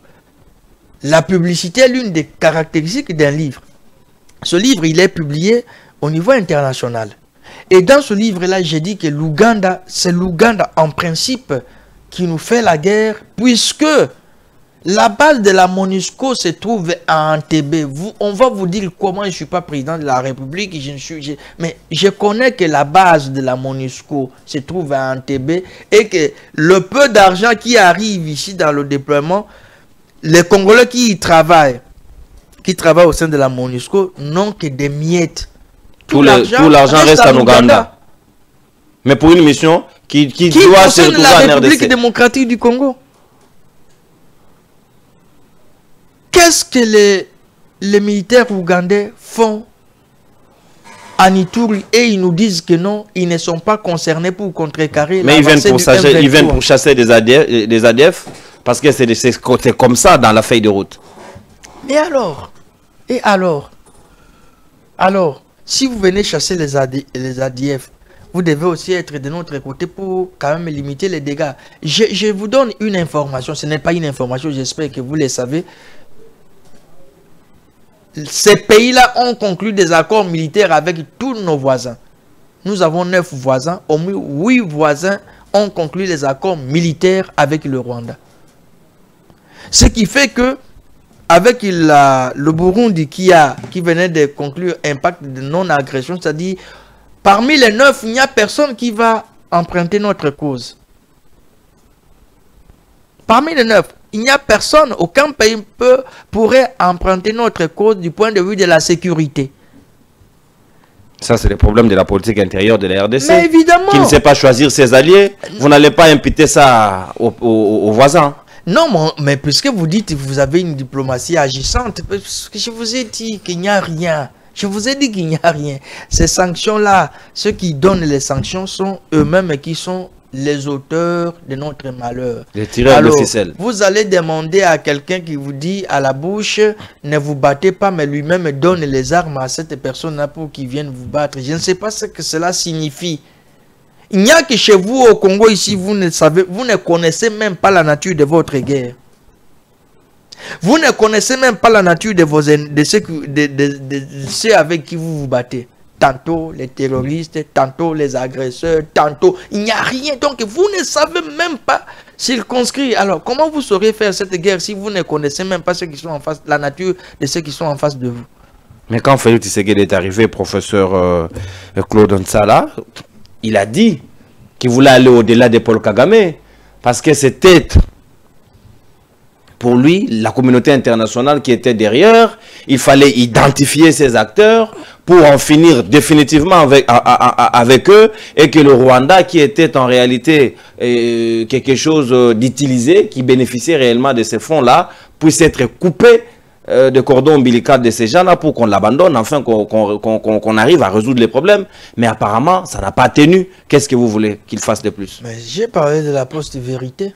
La publicité est l'une des caractéristiques d'un livre. Ce livre, il est publié au niveau international. Et dans ce livre-là, j'ai dit que l'Ouganda, c'est l'Ouganda en principe qui nous fait la guerre, puisque la base de la MONUSCO se trouve à Entebbe. On va vous dire comment je ne suis pas président de la République, mais je connais que la base de la MONUSCO se trouve à Entebbe et que le peu d'argent qui arrive ici dans le déploiement, les Congolais qui travaillent au sein de la MONUSCO n'ont que des miettes. Tout l'argent reste en Ouganda. Mais pour une mission qui doit se retrouver en RDC. La République démocratique du Congo. Qu'est-ce que les militaires ougandais font à Ituri et ils nous disent que non, ils ne sont pas concernés pour contrecarrer. Mais ils viennent pour chasser des ADF parce que c'est comme ça dans la feuille de route. Et alors, si vous venez chasser les ADF, vous devez aussi être de notre côté pour quand même limiter les dégâts. Je vous donne une information, ce n'est pas une information, j'espère que vous le savez. Ces pays-là ont conclu des accords militaires avec tous nos voisins. Nous avons 9 voisins, au moins 8 voisins ont conclu des accords militaires avec le Rwanda. Ce qui fait que, avec le Burundi qui venait de conclure un pacte de non-agression, c'est-à-dire, parmi les 9, il n'y a personne qui va emprunter notre cause. Parmi les 9, il n'y a personne, aucun pays pourrait emprunter notre cause du point de vue de la sécurité. Ça, c'est le problème de la politique intérieure de la RDC. Mais évidemment. Qui ne sait pas choisir ses alliés. Vous n'allez pas imputer ça aux voisins. Non, mais puisque vous dites que vous avez une diplomatie agissante, parce que je vous ai dit qu'il n'y a rien. Je vous ai dit qu'il n'y a rien. Ces sanctions-là, ceux qui donnent les sanctions sont eux-mêmes qui sont les auteurs de notre malheur. Les tireurs de ficelle. Vous allez demander à quelqu'un qui vous dit à la bouche, ne vous battez pas, mais lui-même donne les armes à cette personne-là pour qu'il vienne vous battre. Je ne sais pas ce que cela signifie. Il n'y a que chez vous au Congo ici, vous ne connaissez même pas la nature de votre guerre. Vous ne connaissez même pas la nature de ceux avec qui vous vous battez. Tantôt les terroristes, tantôt les agresseurs, tantôt il n'y a rien. Donc vous ne savez même pas circonscrire. Alors comment vous saurez faire cette guerre si vous ne connaissez même pas ceux qui sont en face, la nature de ceux qui sont en face de vous? Mais quand Félix Tshisekedi est arrivé, professeur Claude Nsala, il a dit qu'il voulait aller au-delà de Paul Kagame parce que c'était pour lui la communauté internationale qui était derrière. Il fallait identifier ces acteurs pour en finir définitivement avec eux, et que le Rwanda, qui était en réalité quelque chose d'utilisé, qui bénéficiait réellement de ces fonds-là, puisse être coupé de cordon ombilical de ces gens-là pour qu'on l'abandonne, enfin qu'on arrive à résoudre les problèmes. Mais apparemment, ça n'a pas tenu. Qu'est-ce que vous voulez qu'il fasse de plus? Mais j'ai parlé de la post-vérité.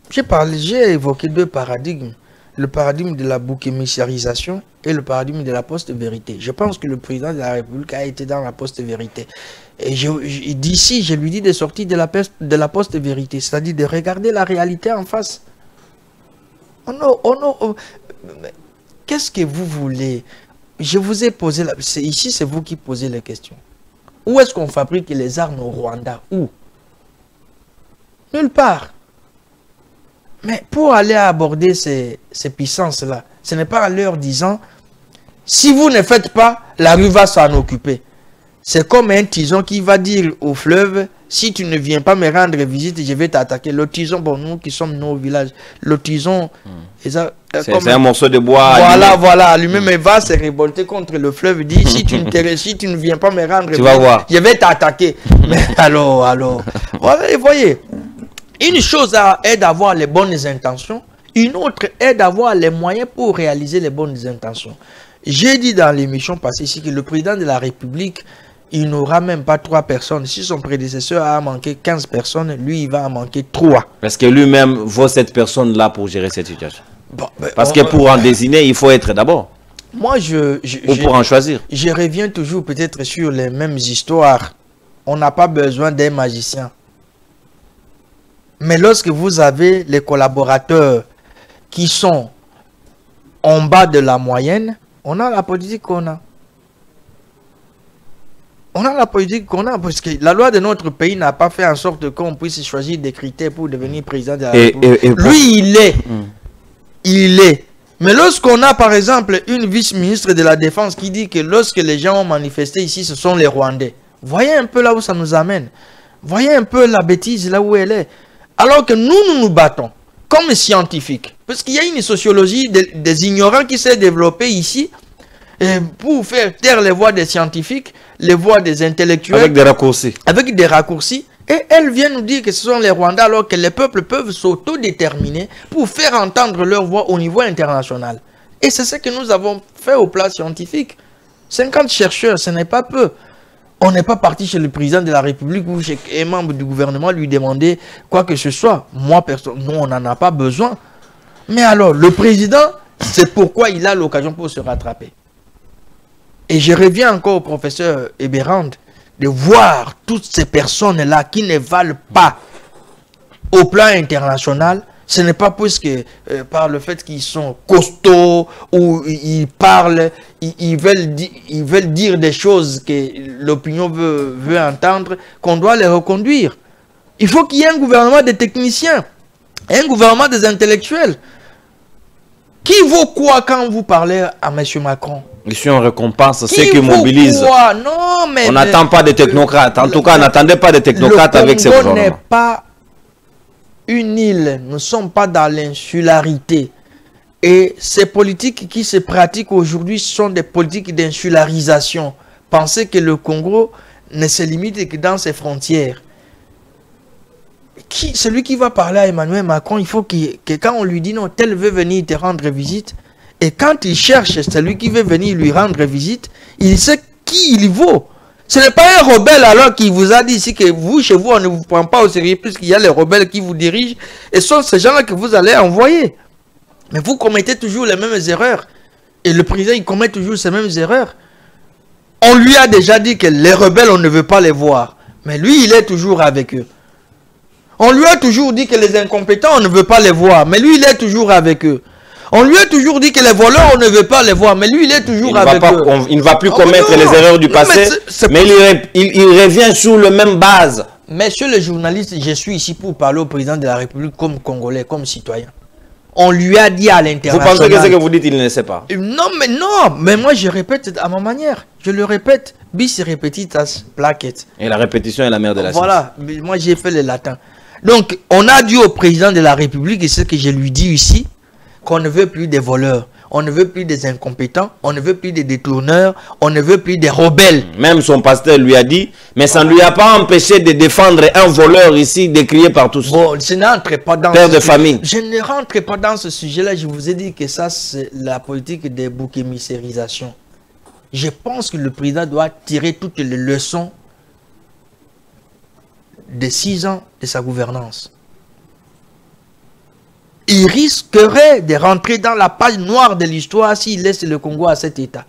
J'ai évoqué 2 paradigmes. Le paradigme de la bouc émissarisation et le paradigme de la post-vérité. Je pense que le président de la République a été dans la post-vérité. Et d'ici, je lui dis de sortir de la post-vérité, c'est-à-dire de regarder la réalité en face. Qu'est-ce que vous voulez? Je vous ai posé ici, c'est vous qui posez les questions. Où est-ce qu'on fabrique les armes au Rwanda? Où? Nulle part. Mais pour aller aborder ces puissances-là, ce n'est pas en leur disant, si vous ne faites pas, la rue va s'en occuper. C'est comme un tison qui va dire au fleuve, si tu ne viens pas me rendre visite, je vais t'attaquer. Le tison, bon, nous qui sommes au village, le tison, c'est un morceau de bois. Voilà, lui-même va se révolter contre le fleuve, dit, si tu ne viens pas me rendre visite, je vais t'attaquer. Mais alors, voilà, voyez. Une chose est d'avoir les bonnes intentions, une autre est d'avoir les moyens pour réaliser les bonnes intentions. J'ai dit dans l'émission passée ici que le président de la République il n'aura même pas 3 personnes. Si son prédécesseur a manqué 15 personnes, lui, il va en manquer 3. Parce que lui-même vaut cette personne-là pour gérer cette situation. Bon, parce que pour en désigner, il faut être d'abord. Moi, ou pour en choisir. Je reviens toujours peut-être sur les mêmes histoires. On n'a pas besoin d'un magicien. Mais lorsque vous avez les collaborateurs qui sont en bas de la moyenne, on a la politique qu'on a. On a la politique qu'on a, parce que la loi de notre pays n'a pas fait en sorte qu'on puisse choisir des critères pour devenir président de la République. Lui, il est. Il est. Mais lorsqu'on a, par exemple, une vice-ministre de la Défense qui dit que lorsque les gens ont manifesté ici, ce sont les Rwandais. Voyez un peu là où ça nous amène. Voyez un peu la bêtise là où elle est. Alors que nous nous battons comme scientifiques. Parce qu'il y a une sociologie des ignorants qui s'est développée ici pour faire taire les voix des scientifiques, les voix des intellectuels. Avec des raccourcis. Avec des raccourcis. Et elle vient nous dire que ce sont les Rwandais alors que les peuples peuvent s'autodéterminer pour faire entendre leur voix au niveau international. Et c'est ce que nous avons fait au plan scientifique. 50 chercheurs, ce n'est pas peu. On n'est pas parti chez le président de la République ou chez un membre du gouvernement lui demander quoi que ce soit. Moi, personne, nous, on n'en a pas besoin. Mais alors, le président, c'est pourquoi il a l'occasion pour se rattraper. Et je reviens encore au professeur Eberhard, de voir toutes ces personnes-là qui ne valent pas au plan international. Ce n'est pas parce que par le fait qu'ils sont costauds ou ils parlent, ils veulent dire des choses que l'opinion veut entendre qu'on doit les reconduire. Il faut qu'il y ait un gouvernement des techniciens, un gouvernement des intellectuels. Qui vaut quoi quand vous parlez à M. Macron? Si on récompense ceux qui mobilisent. Non, mais on n'attend pas des technocrates. En tout cas, on n'attendait pas des technocrates avec ces gouvernements. Le Congo n'est pas une île. Nous ne sommes pas dans l'insularité. Et ces politiques qui se pratiquent aujourd'hui sont des politiques d'insularisation. Pensez que le Congo ne se limite que dans ses frontières. Celui qui va parler à Emmanuel Macron, il faut que quand on lui dit non, tel veut venir te rendre visite, et quand il cherche celui qui veut venir lui rendre visite, il sait qui il vaut. Ce n'est pas un rebelle alors qui vous a dit ici que vous, chez vous, on ne vous prend pas au sérieux puisqu'il y a les rebelles qui vous dirigent, et ce sont ces gens-là que vous allez envoyer. Mais vous commettez toujours les mêmes erreurs. Et le président, il commet toujours ces mêmes erreurs. On lui a déjà dit que les rebelles, on ne veut pas les voir. Mais lui, il est toujours avec eux. On lui a toujours dit que les incompétents, on ne veut pas les voir. Mais lui, il est toujours avec eux. On lui a toujours dit que les voleurs, on ne veut pas les voir. Mais lui, il est toujours avec eux. Il ne va plus commettre les erreurs du passé. Mais il revient sur la même base. Messieurs les journalistes, je suis ici pour parler au président de la République comme Congolais, comme citoyen. On lui a dit à l'international. Vous pensez que ce que vous dites, il ne sait pas? Non, mais moi je répète à ma manière. Je le répète, bis repetitas plaquet. Et la répétition est la mère de la science. Voilà, moi j'ai fait le latin. Donc, on a dit au président de la République, et c'est ce que je lui dis ici, qu'on ne veut plus des voleurs, on ne veut plus des incompétents, on ne veut plus des détourneurs, on ne veut plus des rebelles. Même son pasteur lui a dit, mais ça ne lui a pas empêché de défendre un voleur ici, de crier par tous. Bon, je n'entre pas dans père de famille. Je ne rentre pas dans ce sujet-là. Je vous ai dit que ça, c'est la politique des boucs émissérisation. Je pense que le président doit tirer toutes les leçons de 6 ans de sa gouvernance. Il risquerait de rentrer dans la page noire de l'histoire s'il laisse le Congo à cet état.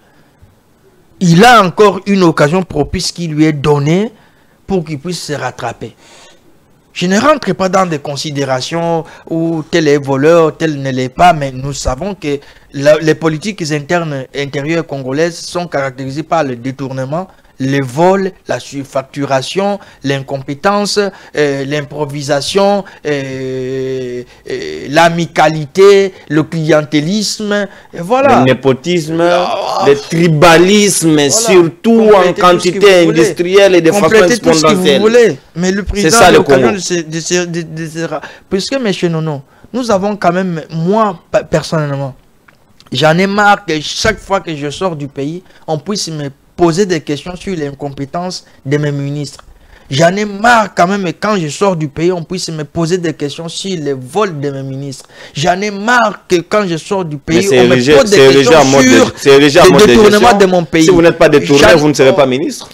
Il a encore une occasion propice qui lui est donnée pour qu'il puisse se rattraper. Je ne rentre pas dans des considérations où tel est voleur, tel ne l'est pas, mais nous savons que les politiques intérieures congolaises sont caractérisées par le détournement, le vol, la surfacturation, l'incompétence, l'improvisation, l'amicalité, le clientélisme, et voilà. Le népotisme, le tribalisme, voilà. Surtout en quantité industrielle et de façon exponentielle. Mais le président a l'occasion de puisque, monsieur Nono, nous avons quand même, moi personnellement, j'en ai marre que chaque fois que je sors du pays, on puisse me poser des questions sur l'incompétence de mes ministres. J'en ai marre quand même, et quand je sors du pays, on puisse me poser des questions sur les vols de mes ministres. J'en ai marre que quand je sors du pays, on me pose des questions sur le détournement de mon pays. Si vous n'êtes pas détourné, vous ne serez pas ministre.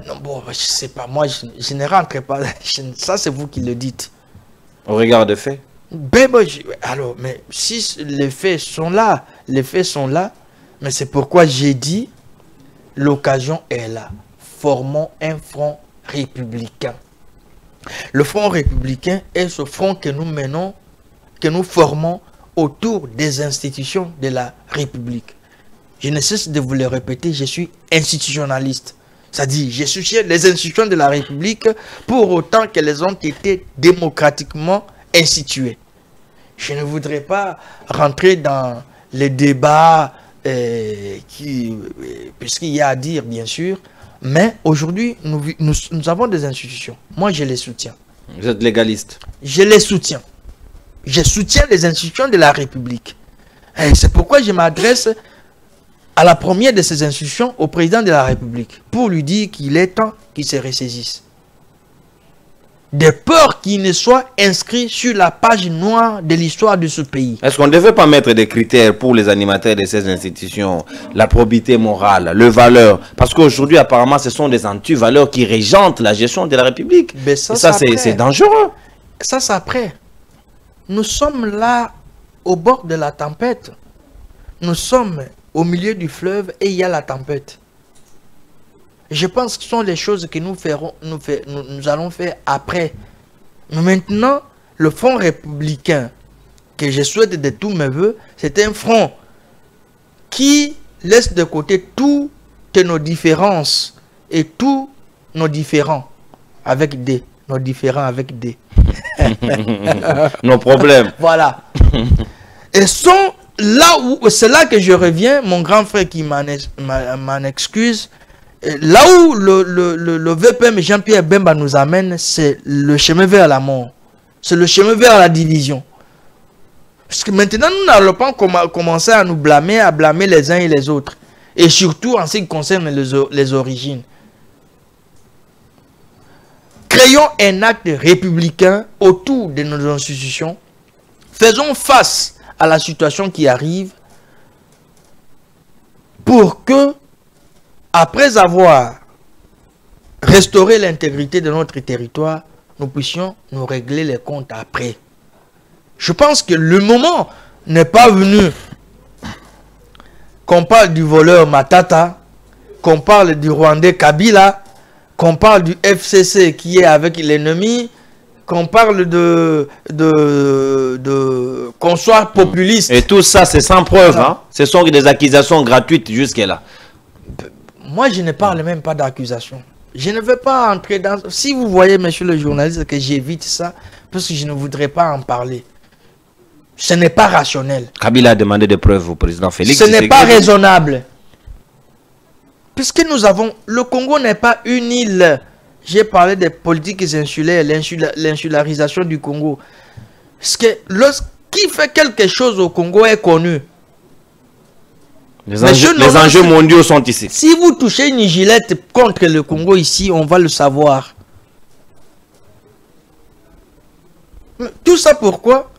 Non, bon, je sais pas, moi, je ne rentre pas. Ça, c'est vous qui le dites. Au regard des faits. Alors, mais si les faits sont là, mais c'est pourquoi j'ai dit, l'occasion est là. Formons un front républicain. Le front républicain est ce front que nous menons, que nous formons autour des institutions de la République. Je ne cesse de vous le répéter, je suis institutionnaliste. C'est-à-dire, je soutiens les institutions de la République pour autant qu'elles ont été démocratiquement instituées. Je ne voudrais pas rentrer dans les débats puisqu'il y a à dire, bien sûr, mais aujourd'hui, nous avons des institutions. Moi, je les soutiens. Vous êtes légaliste? Je les soutiens. Je soutiens les institutions de la République. Et c'est pourquoi je m'adresse à la première de ces institutions, au président de la République, pour lui dire qu'il est temps qu'il se ressaisisse. De peur qu'il ne soit inscrit sur la page noire de l'histoire de ce pays. Est-ce qu'on ne devait pas mettre des critères pour les animateurs de ces institutions? La probité morale, le valeur. Parce qu'aujourd'hui, apparemment, ce sont des anti-valeurs qui régentent la gestion de la République. Mais ça c'est dangereux. Ça, c'est après. Nous sommes là, au bord de la tempête. Nous sommes au milieu du fleuve et il y a la tempête. Je pense que ce sont les choses que nous allons faire après. Mais maintenant, le front républicain que je souhaite de tous mes voeux, c'est un front qui laisse de côté toutes nos différences et tous nos différents avec des. Nos différents avec des. Nos problèmes. Voilà. Et sont là où, c'est là que je reviens, mon grand frère qui m'en excuse. Là où le VPM Jean-Pierre Bemba nous amène, c'est le chemin vers la mort. C'est le chemin vers la division. Parce que maintenant, nous n'allons pas commencer à nous blâmer, à blâmer les uns et les autres. Et surtout en ce qui concerne les origines. Créons un acte républicain autour de nos institutions. Faisons face à la situation qui arrive pour que, après avoir restauré l'intégrité de notre territoire, nous puissions nous régler les comptes après. Je pense que le moment n'est pas venu qu'on parle du voleur Matata, qu'on parle du Rwandais Kabila, qu'on parle du FCC qui est avec l'ennemi, qu'on parle qu'on soit populiste. Et tout ça, c'est sans preuve. Hein? Ce sont des accusations gratuites jusqu'à-là. Moi, je ne parle même pas d'accusation. Je ne veux pas entrer dans... Si vous voyez, monsieur le journaliste, que j'évite ça, parce que je ne voudrais pas en parler. Ce n'est pas rationnel. Kabila a demandé des preuves au président Félix. Ce n'est pas raisonnable. Puisque nous avons... Le Congo n'est pas une île. J'ai parlé des politiques insulaires, l'insularisation du Congo. Parce que qui fait quelque chose au Congo est connu. Les enjeux mondiaux sont ici. Si vous touchez une gilette contre le Congo ici, on va le savoir. Tout ça pourquoi?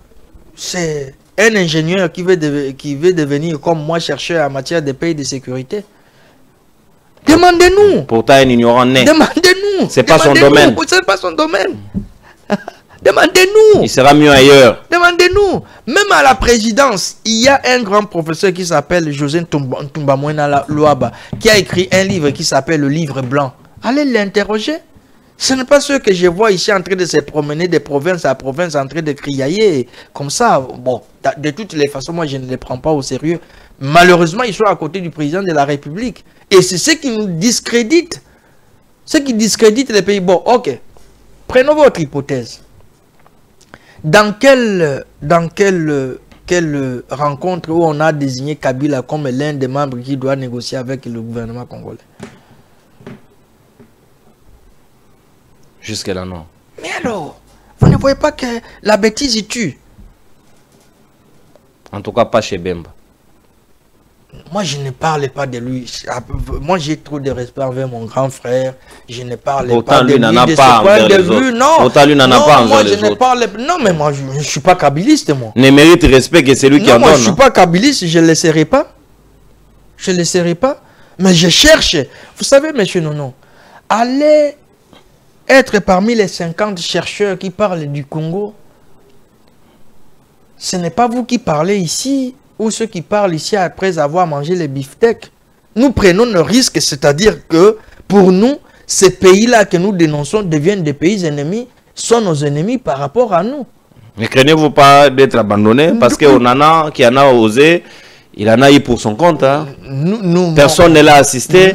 C'est un ingénieur qui veut devenir comme moi, chercheur en matière de paix et de sécurité. Demandez-nous. Pourtant, un ignorant né. Demandez-nous. C'est pas son domaine. C'est pas son domaine. Demandez-nous. Il sera mieux ailleurs. Demandez-nous. Même à la présidence, il y a un grand professeur qui s'appelle José Ntumbamoina Luaba, qui a écrit un livre qui s'appelle Le Livre Blanc. Allez l'interroger. Ce n'est pas ceux que je vois ici en train de se promener de province à province, en train de criailler comme ça. Bon, de toutes les façons, moi je ne les prends pas au sérieux. Malheureusement, ils sont à côté du président de la République. Et c'est ce qui nous discrédite. Ce qui discrédite les pays. Bon, ok. Prenons votre hypothèse. Dans quelle rencontre où on a désigné Kabila comme l'un des membres qui doit négocier avec le gouvernement congolais? Jusqu'à là, non. Mais alors, vous ne voyez pas que la bêtise y tue? En tout cas, pas chez Bemba. Moi, je ne parlais pas de lui. Moi, j'ai trop de respect envers mon grand frère. Je ne parlais pas de lui. Autant lui n'en a pas envers les autres. Non, autant lui n'en a pas envers les autres. Non, mais moi, je ne suis pas kabbyliste, moi. Ne mérite respect que c'est lui qui en donne. Moi, je ne suis pas kabbyliste, je ne le laisserai pas. Je ne le laisserai pas. Mais je cherche. Vous savez, monsieur Nono, allez être parmi les 50 chercheurs qui parlent du Congo. Ce n'est pas vous qui parlez ici, ou ceux qui parlent ici après avoir mangé les beefsteaks. Nous prenons le risque, c'est-à-dire que pour nous, ces pays-là que nous dénonçons deviennent des pays ennemis, sont nos ennemis par rapport à nous. Ne craignez-vous pas d'être abandonné? Parce qu'on en a qui en a osé, il en a eu pour son compte. Hein. Personne ne l'a assisté,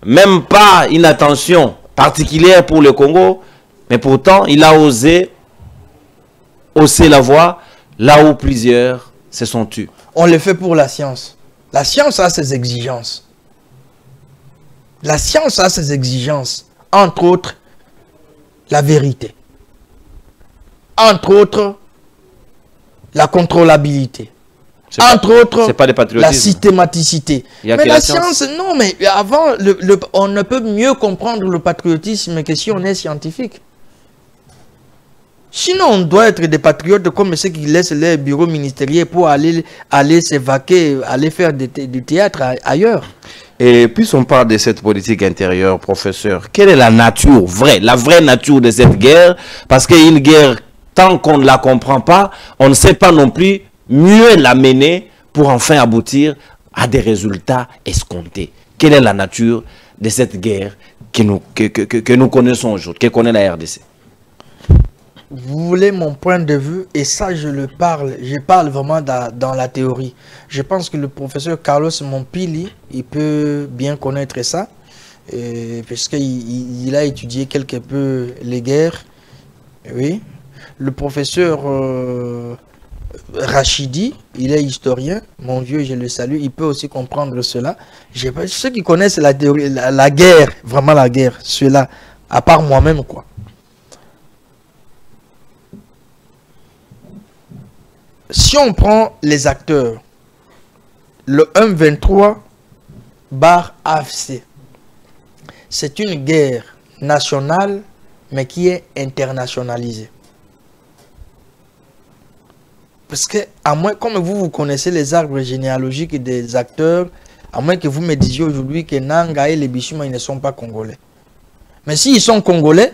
même pas une attention particulière pour le Congo, mais pourtant il a osé hausser la voix là où plusieurs se sont tus. On le fait pour la science. La science a ses exigences. La science a ses exigences. Entre autres, la vérité. Entre autres, la contrôlabilité. Entre autres, pas la systématicité. Mais la science, non, mais avant, on ne peut mieux comprendre le patriotisme que si on est scientifique. Sinon, on doit être des patriotes comme ceux qui laissent les bureaux ministériels pour aller s'évaquer, aller faire du théâtre ailleurs. Et puis on parle de cette politique intérieure, professeur. Quelle est la nature vraie, la vraie nature de cette guerre? Parce qu'une guerre, tant qu'on ne la comprend pas, on ne sait pas non plus mieux la mener pour enfin aboutir à des résultats escomptés. Quelle est la nature de cette guerre que nous connaissons aujourd'hui, que connaît la RDC? Vous voulez mon point de vue, et ça je parle vraiment dans la théorie. Je pense que le professeur Carlos Mompili, il peut bien connaître ça, puisqu'il a étudié quelque peu les guerres. Oui. Le professeur Rachidi, il est historien, mon vieux, je le salue, il peut aussi comprendre cela. Ceux qui connaissent la théorie, la guerre, vraiment la guerre, ceux-là, à part moi-même, quoi. Si on prend les acteurs, le M23/AFC, c'est une guerre nationale, mais qui est internationalisée. Parce que, à moins, comme vous connaissez les arbres généalogiques des acteurs, à moins que vous me disiez aujourd'hui que Nanga et les Bishima, ils ne sont pas congolais. Mais s'ils sont congolais,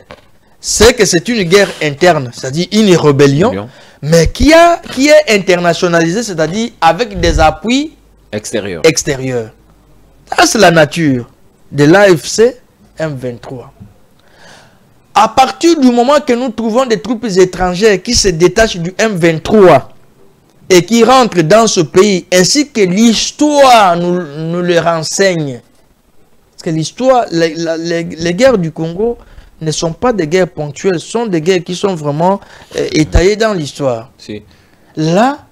c'est que c'est une guerre interne, c'est-à-dire une rébellion, mais qui est internationalisée, c'est-à-dire avec des appuis extérieurs. Ça, c'est la nature de l'AFC M23. À partir du moment que nous trouvons des troupes étrangères qui se détachent du M23 et qui rentrent dans ce pays, ainsi que l'histoire nous le renseigne, parce que l'histoire, les guerres du Congo ne sont pas des guerres ponctuelles, ce sont des guerres qui sont vraiment étayées dans l'histoire. Si. Là,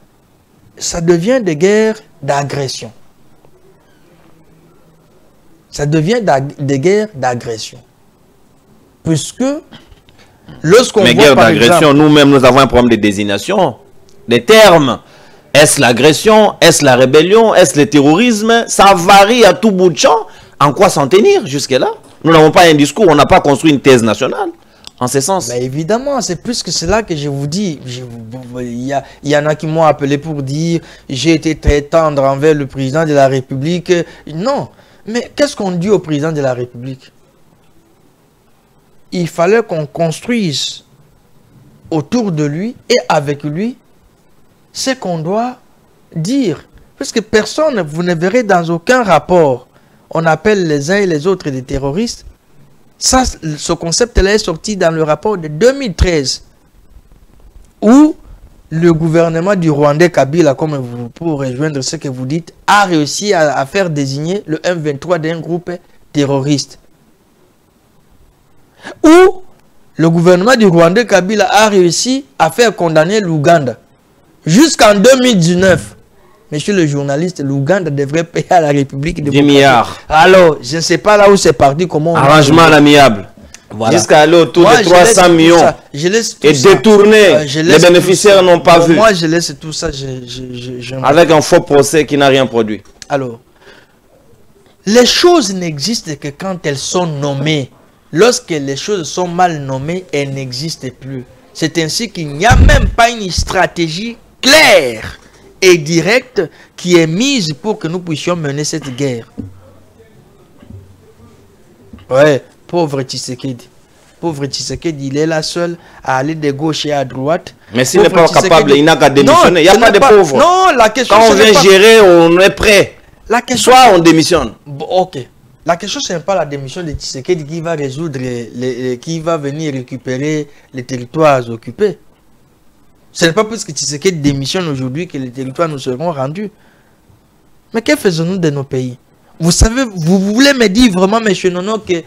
ça devient des guerres d'agression. Ça devient des guerres d'agression. Puisque, lorsqu'on voit guerre d'agression, nous-mêmes, nous avons un problème de désignation, des termes. Est-ce l'agression? Est-ce la rébellion? Est-ce le terrorisme? Ça varie à tout bout de champ. En quoi s'en tenir jusque-là? Nous n'avons pas un discours, on n'a pas construit une thèse nationale en ce sens. Mais évidemment, c'est plus que cela que je vous dis. Il y en a qui m'ont appelé pour dire j'ai été très tendre envers le président de la République. Non, mais qu'est-ce qu'on dit au président de la République? Il fallait qu'on construise autour de lui et avec lui ce qu'on doit dire. Parce que personne, vous ne verrez dans aucun rapport, on appelle les uns et les autres des terroristes. Ça, ce concept-là est sorti dans le rapport de 2013, où le gouvernement du Rwandais Kabila, comme vous, pour rejoindre ce que vous dites, a réussi à faire désigner le M23 d'un groupe terroriste. Où le gouvernement du Rwandais Kabila a réussi à faire condamner l'Ouganda. Jusqu'en 2019. Monsieur le journaliste, l'Ouganda devrait payer à la République de 10 milliards. Alors, je ne sais pas là où c'est parti, comment... Arrangement à l'amiable. Voilà. Jusqu'à aller autour de 300 millions. Et détourner. Les bénéficiaires n'ont pas vu. Moi, je laisse tout ça. Avec un faux procès qui n'a rien produit. Alors, Les choses n'existent que quand elles sont nommées. Lorsque les choses sont mal nommées, elles n'existent plus. C'est ainsi qu'il n'y a même pas une stratégie claire et directe qui est mise pour que nous puissions mener cette guerre. Ouais, pauvre Tshisekedi. Pauvre Tshisekedi, il est là seul à aller de gauche et à droite. Mais s'il n'est pas capable, il n'a qu'à démissionner. Il n'y a pas de pauvres. Non, la question, quand on vient gérer, on est prêt. La question, soit on démissionne. Ok. La question, ce n'est pas la démission de Tshisekedi qui va résoudre, qui va venir récupérer les territoires occupés. Ce n'est pas parce que Tshisekedi démissionne aujourd'hui que les territoires nous seront rendus. Mais que faisons-nous de nos pays? Vous savez, vous voulez me dire vraiment, M. Nono, que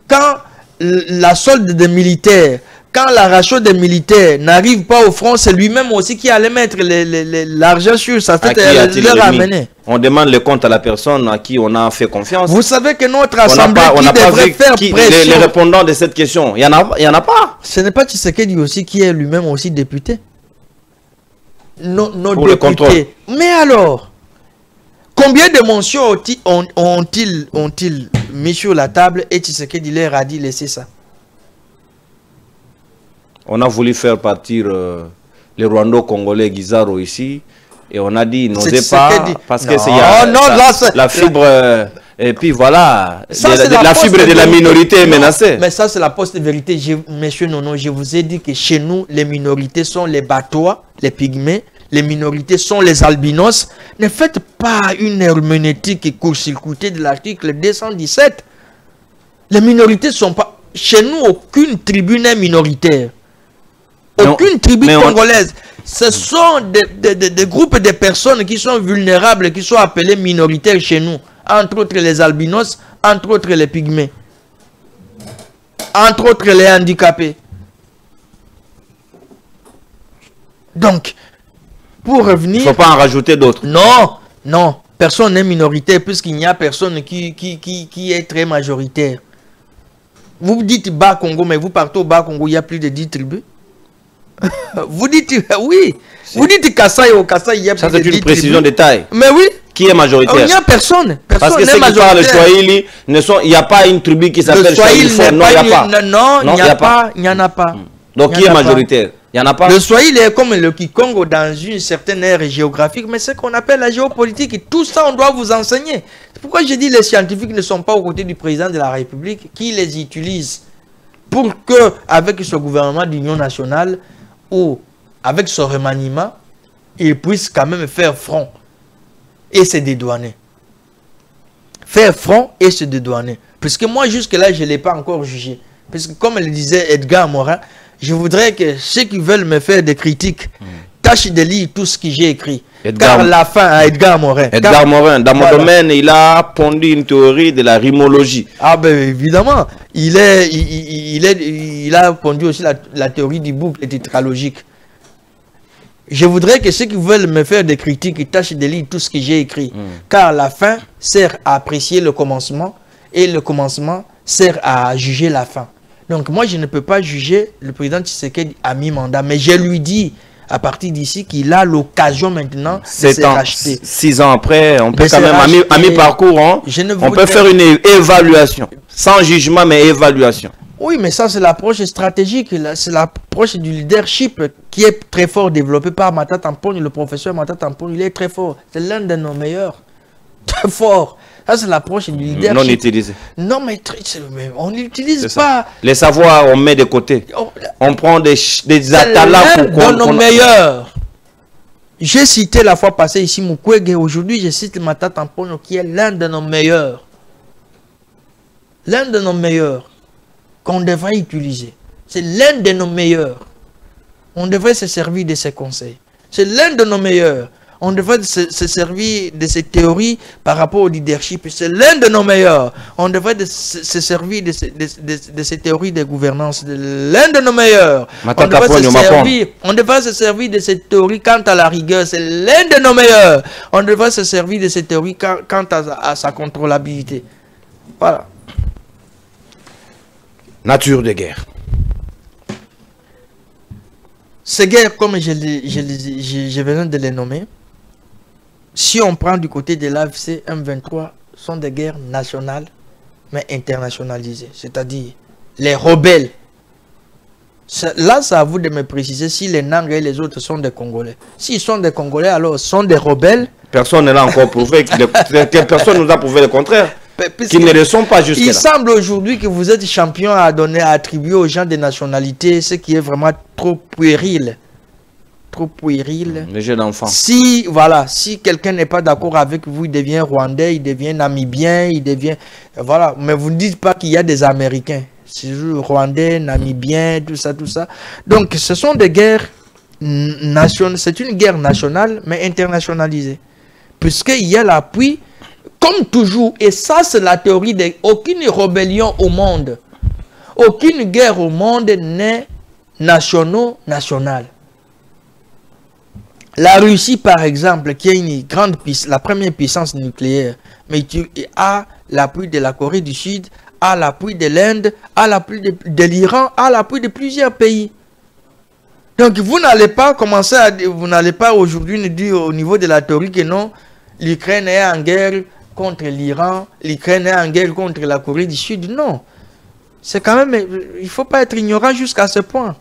quand la solde des militaires, quand la ration des militaires n'arrive pas au front, c'est lui-même aussi qui allait mettre l'argent sur sa tête et le ramener. On demande le compte à la personne à qui on a fait confiance. Vous savez que notre assemblée devrait faire pression. Les répondants de cette question, il n'y en a pas. Ce n'est pas Tshisekedi aussi qui est lui-même aussi député. Nos pour députés. Mais alors, combien de mentions ont-ils mis sur la table et Tshisekedi leur a dit laissez ça? On a voulu faire partir les Rwando-Congolais Guizaro ici et on a dit n'osez pas parce que c'est la fibre et puis voilà la fibre de la minorité est menacée. Mais ça c'est la post-vérité. Monsieur Nono, je vous ai dit que chez nous les minorités sont les Batois, les Pygmées, les minorités sont les albinos. Ne faites pas une herméneutique court-circuitée de l'article 217. Les minorités sont pas chez nous, aucune tribu n'est minoritaire. Aucune tribu congolaise. Ce sont des groupes de personnes qui sont vulnérables, qui sont appelés minoritaires chez nous. Entre autres les albinos, entre autres les pygmées. Entre autres les handicapés. Donc, pour revenir... Il ne faut pas en rajouter d'autres. Non, non. Personne n'est minoritaire puisqu'il n'y a personne qui est très majoritaire. Vous dites Bas Congo, mais vous partez au Bas Congo, il y a plus de 10 tribus. Vous dites oui. Vous dites Kassai au Kassai, il y a plus de 10 tribus. Ça c'est une précision de taille. Mais oui. Qui est majoritaire? Il n'y a personne. Parce que ceux qui parlent le Swahili, il n'y a pas une tribu qui s'appelle Swahili. Non, il n'y a pas. Non, il n'y en a pas. Donc qui est majoritaire? Il n'y en a pas. Le Swahili est comme le Kikongo dans une certaine ère géographique, mais c'est ce qu'on appelle la géopolitique. Et tout ça, on doit vous enseigner. C'est pourquoi je dis que les scientifiques ne sont pas aux côtés du président de la République, qui les utilise pour que, avec ce gouvernement d'union nationale, ou avec ce remaniement, ils puissent quand même faire front et se dédouaner. Faire front et se dédouaner. Parce que moi, jusque-là, je ne l'ai pas encore jugé. Parce que comme le disait Edgar Morin, je voudrais que ceux qui veulent me faire des critiques tâchent de lire tout ce que j'ai écrit. Car la fin à Edgar Morin. Edgar Morin, dans mon domaine, il a pondu une théorie de la rimologie. Ah ben évidemment, il a pondu aussi la théorie du boucle tétralogique. Je voudrais que ceux qui veulent me faire des critiques tâchent de lire tout ce que j'ai écrit. Car la fin sert à apprécier le commencement et le commencement sert à juger la fin. Donc moi je ne peux pas juger le président Tshisekedi à mi-mandat, mais je lui dis à partir d'ici qu'il a l'occasion maintenant de se racheter. 6 ans après, on peut quand même, à mi-parcours, on peut faire une évaluation. Sans jugement, mais évaluation. Oui, mais ça c'est l'approche stratégique, c'est l'approche du leadership qui est très fort développé par Mata Tampone. Le professeur Mata Tampone, il est très fort. C'est l'un de nos meilleurs. Très fort. Ça c'est l'approche du leadership. Non utilisé. Non, mais on n'utilise pas. Les savoirs, on met de côté. On prend des atalats pour qu'on... nos meilleurs. J'ai cité la fois passée ici Mukwege. Aujourd'hui, je cite Mata Tampone qui est l'un de nos meilleurs. L'un de nos meilleurs qu'on devrait utiliser. C'est l'un de nos meilleurs. On devrait se servir de ses conseils. C'est l'un de nos meilleurs. On devrait se servir de ces théories par rapport au leadership. C'est l'un de nos meilleurs. On devrait se servir de ces théories de gouvernance. L'un de nos meilleurs. On devrait se servir de ces théories quant à la rigueur. C'est l'un de nos meilleurs. On devrait se servir de ces théories quant à sa contrôlabilité. Voilà. Nature de guerre. Ces guerres, comme je venais de les nommer, si on prend du côté de l'AFC M23, sont des guerres nationales, mais internationalisées. C'est-à-dire, les rebelles. Là, c'est à vous de me préciser si les Nang et les autres sont des Congolais. S'ils sont des Congolais, alors sont des rebelles. Personne ne l'a encore prouvé. Personne ne nous a prouvé le contraire. Qu'ils ne le sont pas jusque-là. Il semble aujourd'hui que vous êtes champion à donner, à attribuer aux gens des nationalités, ce qui est vraiment trop puéril. Trop puéril. Les jeux d'enfants. Si, voilà, si quelqu'un n'est pas d'accord avec vous, il devient rwandais, il devient namibien, il devient... Voilà, mais vous ne dites pas qu'il y a des Américains. C'est rwandais, namibien, tout ça, tout ça. Donc, ce sont des guerres nationales. C'est une guerre nationale, mais internationalisée. Puisqu'il y a l'appui... Comme toujours, et ça c'est la théorie d'aucune rébellion au monde, aucune guerre au monde n'est nationale. La Russie par exemple, qui est une grande puissance, la première puissance nucléaire, mais qui a l'appui de la Corée du Sud, a l'appui de l'Inde, a l'appui de l'Iran, a l'appui de plusieurs pays. Donc vous n'allez pas commencer à, vous n'allez pas aujourd'hui nous dire au niveau de la théorie que non, l'Ukraine est en guerre contre l'Iran, l'Ukraine est en guerre contre la Corée du Sud. Non. C'est quand même... Il ne faut pas être ignorant jusqu'à ce point.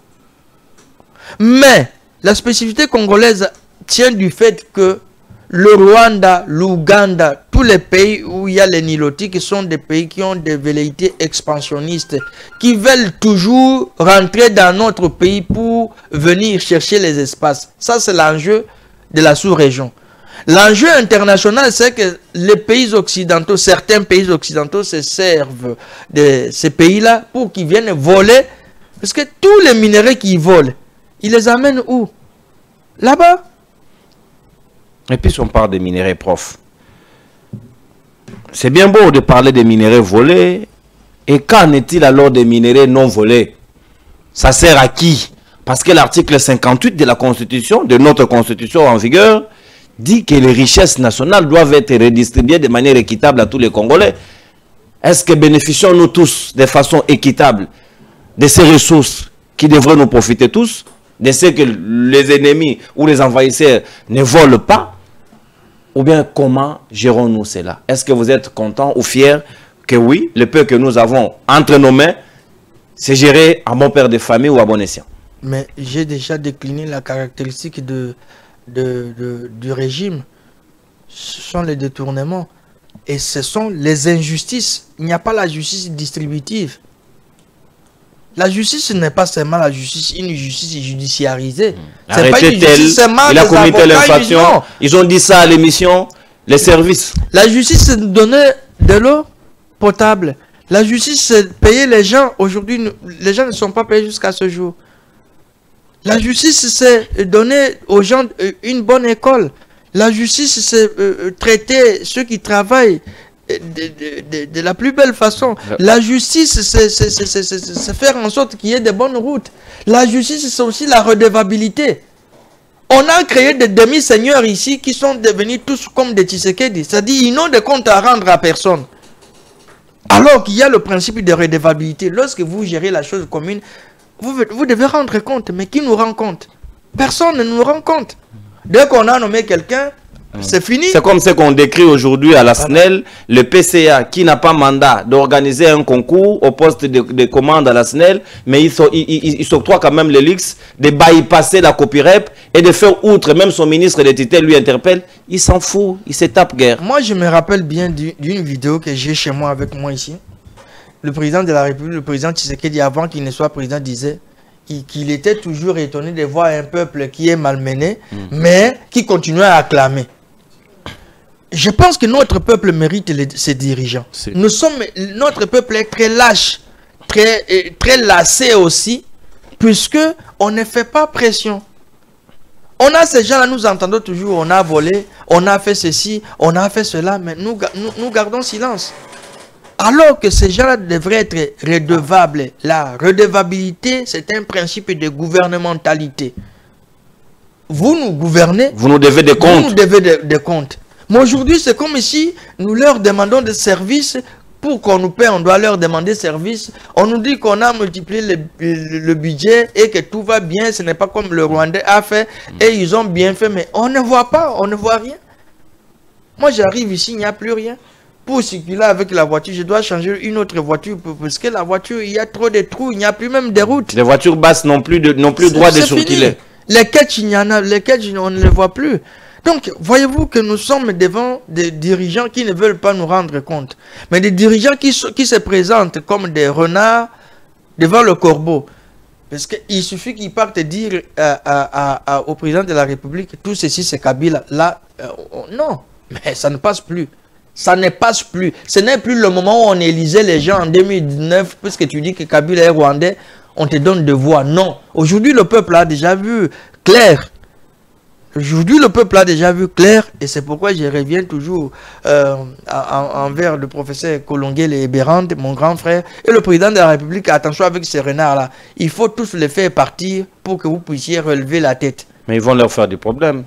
Mais la spécificité congolaise tient du fait que le Rwanda, l'Ouganda, tous les pays où il y a les nilotiques sont des pays qui ont des velléités expansionnistes, qui veulent toujours rentrer dans notre pays pour venir chercher les espaces. Ça, c'est l'enjeu de la sous-région. L'enjeu international, c'est que les pays occidentaux, certains pays occidentaux se servent de ces pays-là pour qu'ils viennent voler. Parce que tous les minéraux qu'ils volent, ils les amènent où? Là-bas. Et puis, si on parle des minéraux, prof, c'est bien beau de parler des minéraux volés. Et qu'en est-il alors des minéraux non volés? Ça sert à qui? Parce que l'article 58 de la Constitution, de notre Constitution en vigueur, dit que les richesses nationales doivent être redistribuées de manière équitable à tous les Congolais. Est-ce que bénéficions-nous tous de façon équitable de ces ressources qui devraient nous profiter tous, de ce que les ennemis ou les envahisseurs ne volent pas? Ou bien comment gérons-nous cela? Est-ce que vous êtes content ou fiers que oui, le peu que nous avons entre nos mains, c'est géré à bon père de famille ou à bon escient? Mais j'ai déjà décliné la caractéristique du régime. Ce sont les détournements et ce sont les injustices. Il n'y a pas la justice distributive. La justice n'est pas seulement la justice, une justice judiciarisée. C'est pas une justice seulement il a commis telle infraction. Ils ont dit ça à l'émission, les services. La justice, c'est donner de l'eau potable. La justice, c'est payer les gens. Aujourd'hui, les gens ne sont pas payés jusqu'à ce jour. La justice, c'est donner aux gens une bonne école. La justice, c'est traiter ceux qui travaillent de la plus belle façon. La justice, c'est faire en sorte qu'il y ait de bonnes routes. La justice, c'est aussi la redevabilité. On a créé des demi-seigneurs ici qui sont devenus tous comme des Tshisekedi. C'est-à-dire qu'ils n'ont de compte à rendre à personne. Alors qu'il y a le principe de redevabilité. Lorsque vous gérez la chose commune, vous devez rendre compte, mais qui nous rend compte? Personne ne nous rend compte. Dès qu'on a nommé quelqu'un, c'est fini. C'est comme ce qu'on décrit aujourd'hui à la SNEL, le PCA qui n'a pas mandat d'organiser un concours au poste de commande à la SNEL, mais il s'octroie quand même le luxe de bypasser la copyrep et de faire outre, même son ministre de tutelle lui interpelle, il s'en fout, il se tape guerre. Moi je me rappelle bien d'une vidéo que j'ai chez moi avec moi ici. Le président de la République, le président Tshisekedi, avant qu'il ne soit président, disait qu'il était toujours étonné de voir un peuple qui est malmené, mais qui continue à acclamer. Je pense que notre peuple mérite ses dirigeants. Notre peuple est très lâche, très lassé aussi, puisque on ne fait pas pression. On a ces gens-là, nous entendons toujours, on a volé, on a fait ceci, on a fait cela, mais nous gardons silence. Alors que ces gens-là devraient être redevables. La redevabilité, c'est un principe de gouvernementalité. Vous nous gouvernez. Vous nous devez des comptes. Vous nous devez des comptes. Mais aujourd'hui, c'est comme si nous leur demandons des services. Pour qu'on nous paie, on doit leur demander service. On nous dit qu'on a multiplié le budget et que tout va bien. Ce n'est pas comme le Rwandais a fait. Et ils ont bien fait. Mais on ne voit pas, on ne voit rien. Moi, j'arrive ici, il n'y a plus rien. pour circuler avec la voiture, je dois changer une autre voiture parce que la voiture, il y a trop de trous, il n'y a plus même de routes. Les voitures basses n'ont plus droit de circuler. Les catchs, on ne les voit plus. Donc, voyez-vous que nous sommes devant des dirigeants qui ne veulent pas nous rendre compte. Mais des dirigeants qui se présentent comme des renards devant le corbeau. Parce qu'il suffit qu'ils partent dire au président de la République, tout ceci c'est Kabila. Là, non, mais ça ne passe plus. Ça ne passe plus. Ce n'est plus le moment où on élisait les gens en 2019, puisque tu dis que Kabila est rwandais, on te donne de voix. Non. Aujourd'hui, le peuple a déjà vu clair. Aujourd'hui, le peuple a déjà vu clair. Et c'est pourquoi je reviens toujours envers le professeur Kolongel et Bérand, mon grand frère, et le président de la République. Attention avec ces renards-là. Il faut tous les faire partir pour que vous puissiez relever la tête. Mais ils vont leur faire du problème.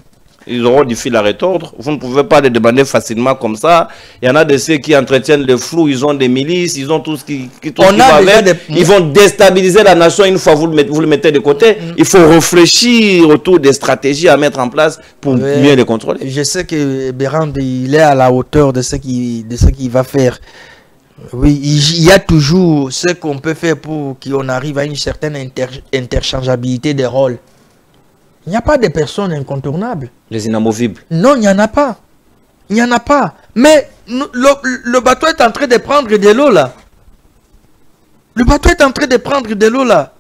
Ils auront du fil à retordre. Vous ne pouvez pas les demander facilement comme ça. Il y en a de ceux qui entretiennent le flou. Ils ont des milices. Ils ont tout ce qui va avec. Ils vont déstabiliser la nation une fois vous le mettez de côté. Il faut réfléchir autour des stratégies à mettre en place pour mieux les contrôler. Je sais que Bérand, il est à la hauteur de ce qu'il va faire. Oui, il y a toujours ce qu'on peut faire pour qu'on arrive à une certaine interchangeabilité des rôles. Il n'y a pas de personnes incontournables. Les inamovibles. Non, il n'y en a pas. Il n'y en a pas. Mais le bateau est en train de prendre de l'eau là. Le bateau est en train de prendre de l'eau là.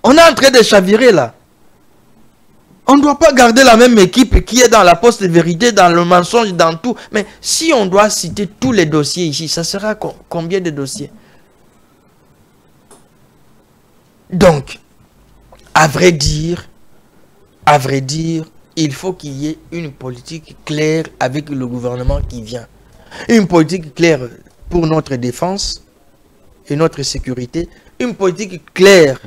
On est en train de chavirer là. On ne doit pas garder la même équipe qui est dans la poste de vérité, dans le mensonge, dans tout. Mais si on doit citer tous les dossiers ici, ça sera combien de dossiers? Donc, à vrai dire, il faut qu'il y ait une politique claire avec le gouvernement qui vient. Une politique claire pour notre défense et notre sécurité. Une politique claire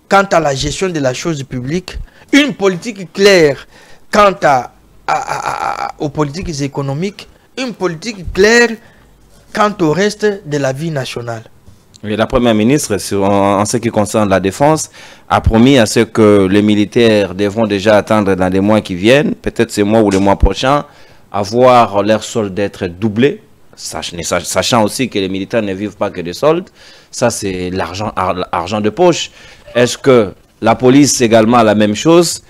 quant à la gestion de la chose publique. Une politique claire quant aux politiques économiques. Une politique claire quant au reste de la vie nationale. Oui, la première ministre, en ce qui concerne la défense, a promis à ce que les militaires devront déjà attendre dans les mois qui viennent, peut-être ces mois ou les mois prochains, avoir leur solde d'être doublé, sachant aussi que les militaires ne vivent pas que de soldes. Ça, c'est l'argent de poche. Est-ce que la police également a la même chose?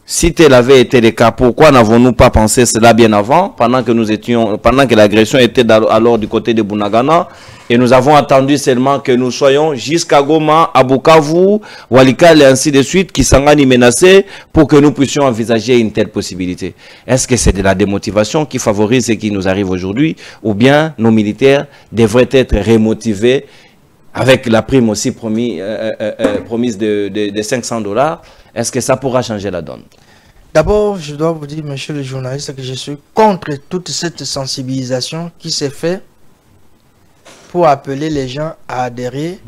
Si tel avait été le cas, pourquoi n'avons-nous pas pensé cela bien avant, pendant que l'agression était alors du côté de Bunagana, et nous avons attendu seulement que nous soyons jusqu'à Goma, à Bukavu, Walikale et ainsi de suite, qui s'en menacés pour que nous puissions envisager une telle possibilité. Est-ce que c'est de la démotivation qui favorise ce qui nous arrive aujourd'hui, ou bien nos militaires devraient être remotivés avec la prime aussi promise de $500? Est-ce que ça pourra changer la donne? D'abord, je dois vous dire, monsieur le journaliste, que je suis contre toute cette sensibilisation qui s'est faite pour appeler les gens à adhérer.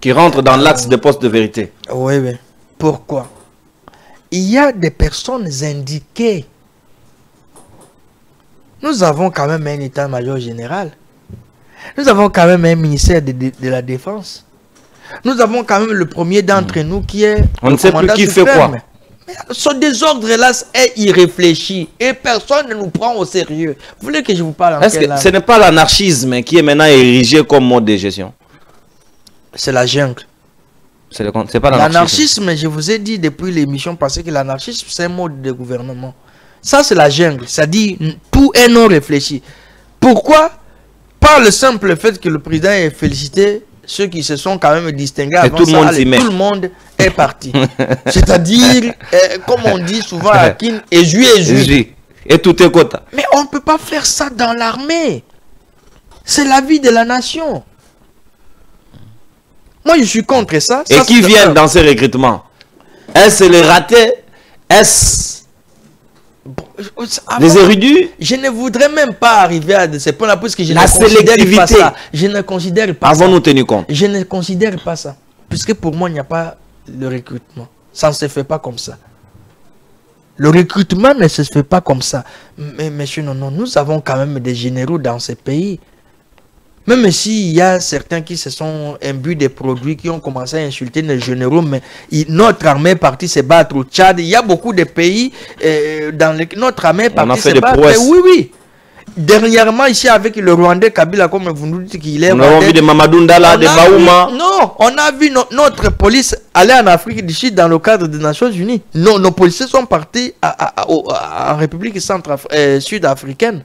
Qui rentrent dans l'axe de poste de vérité. Oui, oui. Pourquoi? Il y a des personnes indiquées. Nous avons quand même un état-major général. Nous avons quand même un ministère de la Défense. Nous avons quand même le premier d'entre nous qui est... On ne sait plus qui fait quoi. Mais ce désordre-là est irréfléchi et personne ne nous prend au sérieux. Vous voulez que je vous parle en Est-ce que ce n'est pas l'anarchisme qui est maintenant érigé comme mode de gestion? C'est la jungle. C'est pas l'anarchisme. L'anarchisme, je vous ai dit depuis l'émission passée que l'anarchisme, c'est un mode de gouvernement. Ça, c'est la jungle. Ça dit tout est non réfléchi. Pourquoi? Par le simple fait que le président ait félicité ceux qui se sont quand même distingués avant tout ça, tout le monde est parti. C'est-à-dire, comme on dit souvent à Kin, et tout est quota. Mais on ne peut pas faire ça dans l'armée. C'est la vie de la nation. Moi, je suis contre ça. Et qui viennent dans ces recrutements? Est-ce les ratés? Est-ce les érudits? Je ne voudrais même pas arriver à ce point-là parce que je ne considère pas ça. Je ne considère pas ça. Avons-nous tenu compte? Je ne considère pas ça. Puisque pour moi, il n'y a pas le recrutement. Ça ne se fait pas comme ça. Le recrutement ne se fait pas comme ça. Mais monsieur, non, nous avons quand même des généraux dans ces pays. Même s'il y a certains qui se sont imbus des produits, qui ont commencé à insulter les généraux, mais notre armée est partie se battre au Tchad. Il y a beaucoup de pays dans lesquels notre armée est partie se battre. Oui, oui. dernièrement, ici, avec le Rwandais Kabila, comme vous nous dites qu'il est... On a vu de Mamadou Ndala, de Baouma. Non, on a vu notre police aller en Afrique du Sud dans le cadre des Nations Unies. Nos policiers sont partis en République sud-africaine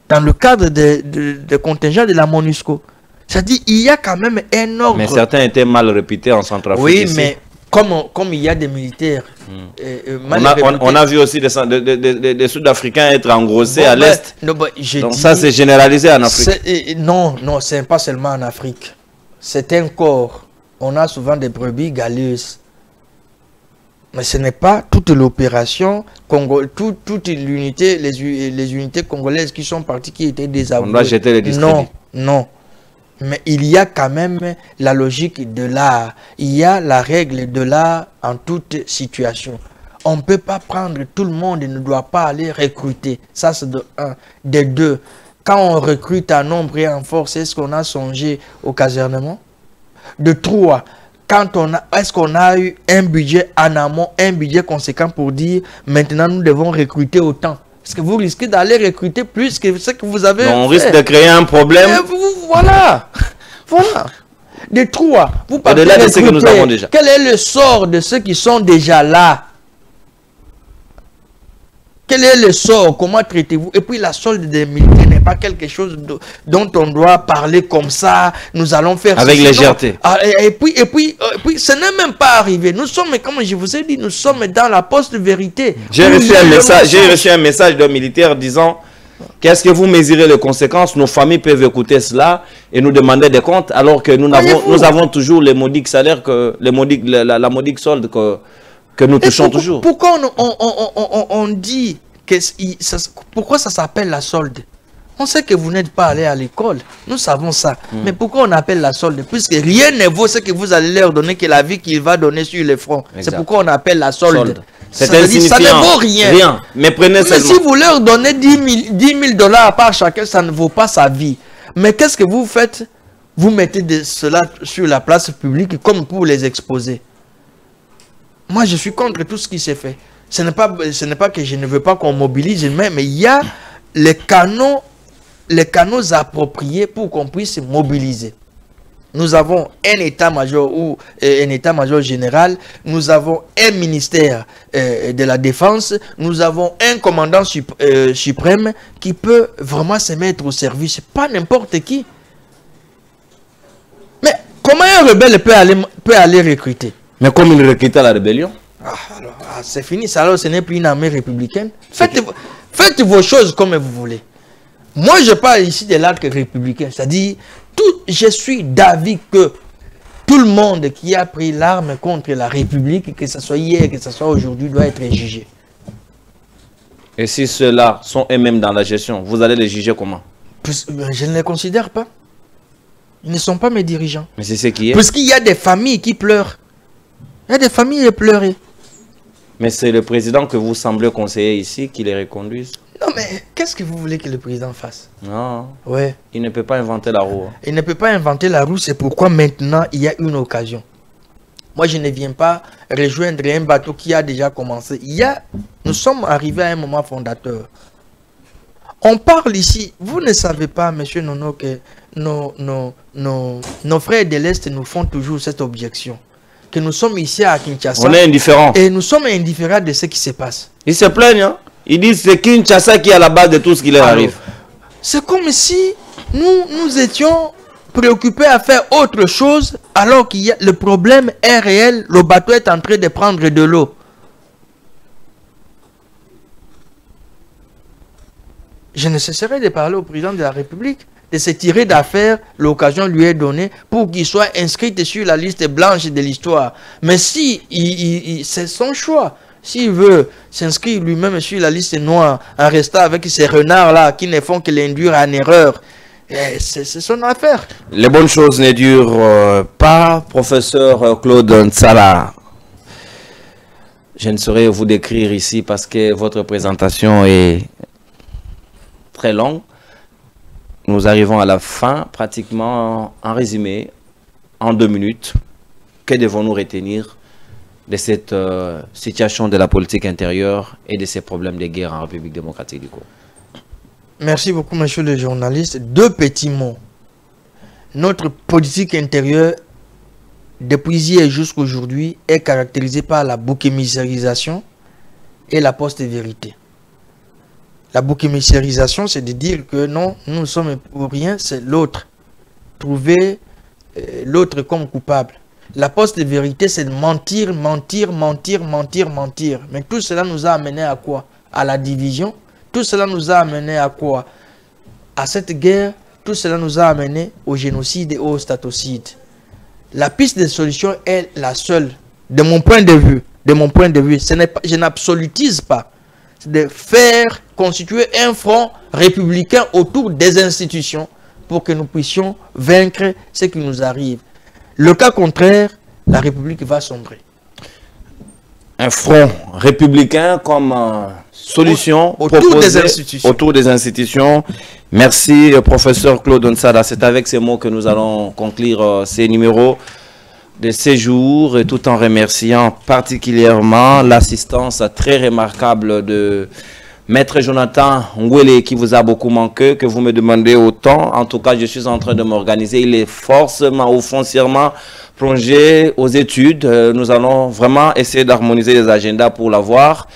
dans le cadre de contingents de la MONUSCO. C'est-à-dire il y a quand même un ordre. Mais certains étaient mal réputés en Centrafrique. Oui, ici. Mais comme il y a des militaires... on a vu aussi des Sud-Africains être engrossés à l'Est. Donc ça, c'est généralisé en Afrique. Non, ce n'est pas seulement en Afrique. C'est un corps. On a souvent des brebis galeuses. Mais ce n'est pas toute l'opération, toute l'unité, les unités congolaises qui sont parties, qui étaient désavouées. On doit jeter les discrédits. Non. Mais il y a quand même la logique de l'art. Il y a la règle de l'art en toute situation. On ne peut pas prendre tout le monde et ne doit pas aller recruter. Ça, c'est de un. De deux, quand on recrute en nombre et en force, est-ce qu'on a songé au casernement? De trois, est-ce qu'on a eu un budget en amont, un budget conséquent pour dire maintenant nous devons recruter autant? Est-ce que vous risquez d'aller recruter plus que ce que vous avez fait? On risque de créer un problème. Voilà. De trois, vous parlez de ce que nous avons déjà. Quel est le sort de ceux qui sont déjà là? Quel est le sort? Comment traitez-vous? Et puis la solde des militaires n'est pas quelque chose dont on doit parler comme ça. Nous allons faire avec légèreté. Et puis, ce n'est même pas arrivé. Nous sommes, comme je vous ai dit, nous sommes dans la post-vérité. J'ai reçu un message d'un militaire disant: qu'est-ce que vous mesurez les conséquences? Nos familles peuvent écouter cela et nous demander des comptes, alors que nous avons toujours les modiques salaires, la modique solde que nous touchons toujours. Pourquoi on dit pourquoi ça s'appelle la solde? On sait que vous n'êtes pas allé à l'école, nous savons ça. Mais pourquoi on appelle la solde? Puisque rien ne vaut ce que vous allez leur donner que la vie qu'il va donner sur les fronts. C'est pourquoi on appelle la solde. C'est insignifiant. Ça ne vaut rien. Mais prenez seulement. Si vous leur donnez 10 000 dollars par chacun, ça ne vaut pas sa vie. Mais qu'est-ce que vous faites? Vous mettez cela sur la place publique comme pour les exposer. Moi, je suis contre tout ce qui s'est fait. Ce n'est pas que je ne veux pas qu'on mobilise, mais il y a les canaux appropriés pour qu'on puisse mobiliser. Nous avons un état-major ou un état-major général, nous avons un ministère de la Défense, nous avons un commandant suprême qui peut vraiment se mettre au service, pas n'importe qui. Mais comment un rebelle peut aller recruter? Mais comme il recrute à la rébellion? C'est fini, ça, alors ce n'est plus une armée républicaine. Faites vos choses comme vous voulez. Moi, je parle ici de l'arc républicain, c'est-à-dire, je suis d'avis que tout le monde qui a pris l'arme contre la République, que ce soit hier, que ce soit aujourd'hui, doit être jugé. Et si ceux-là sont eux-mêmes dans la gestion, vous allez les juger comment? Je ne les considère pas. Ils ne sont pas mes dirigeants. Mais c'est ce qui est. Puisqu'il y a des familles qui pleurent. Il y a des familles qui pleurent. Mais c'est le président que vous semblez conseiller ici qui les reconduise. Non, mais qu'est-ce que vous voulez que le président fasse? Non. Ouais. Il ne peut pas inventer la roue. Il ne peut pas inventer la roue, c'est pourquoi maintenant il y a une occasion. Moi, je ne viens pas rejoindre un bateau qui a déjà commencé. Nous sommes arrivés à un moment fondateur. On parle ici, vous ne savez pas, monsieur Nono, que nos frères de l'Est nous font toujours cette objection. Que nous sommes ici à Kinshasa. On est indifférents. Et nous sommes indifférents de ce qui se passe. Ils se plaignent, hein? Ils disent que c'est Kinshasa qui est à la base de tout ce qui leur arrive. C'est comme si nous étions préoccupés à faire autre chose alors que le problème est réel. Le bateau est en train de prendre de l'eau. Je ne cesserai de parler au président de la République, de se tirer d'affaire, l'occasion lui est donnée pour qu'il soit inscrit sur la liste blanche de l'histoire. Mais si c'est son choix. S'il veut s'inscrire lui-même sur la liste noire en restant avec ces renards-là qui ne font que l'induire en erreur, c'est son affaire. Les bonnes choses ne durent pas, professeur Claude Ntsala. Je ne saurais vous décrire ici parce que votre présentation est très longue. Nous arrivons à la fin, pratiquement en résumé, en 2 minutes. Que devons-nous retenir de cette situation de la politique intérieure et de ces problèmes de guerre en République démocratique du Congo? Merci beaucoup, monsieur le journaliste. 2 petits mots. Notre politique intérieure, depuis hier jusqu'à aujourd'hui, est caractérisée par la bouc émissarisation et la post-vérité. La bouc émissarisation, c'est de dire que non, nous ne sommes pour rien, c'est l'autre. Trouver l'autre comme coupable. La post-vérité, c'est de mentir, mentir, mentir, mentir, mentir. Mais tout cela nous a amené à quoi? À la division. Tout cela nous a amené à quoi? À cette guerre. Tout cela nous a amené au génocide et au statocide. La piste de solution est la seule. De mon point de vue, je n'absolutise pas. C'est de faire constituer un front républicain autour des institutions pour que nous puissions vaincre ce qui nous arrive. Le cas contraire, la République va sombrer. Un front républicain comme solution autour des institutions. Merci, professeur Claude Nsada. C'est avec ces mots que nous allons conclure ces numéros de séjour, et tout en remerciant particulièrement l'assistance très remarquable de Maître Jonathan Ngwele, qui vous a beaucoup manqué, que vous me demandez autant. En tout cas, je suis en train de m'organiser. Il est forcément ou foncièrement plongé aux études. Nous allons vraiment essayer d'harmoniser les agendas pour l'avoir,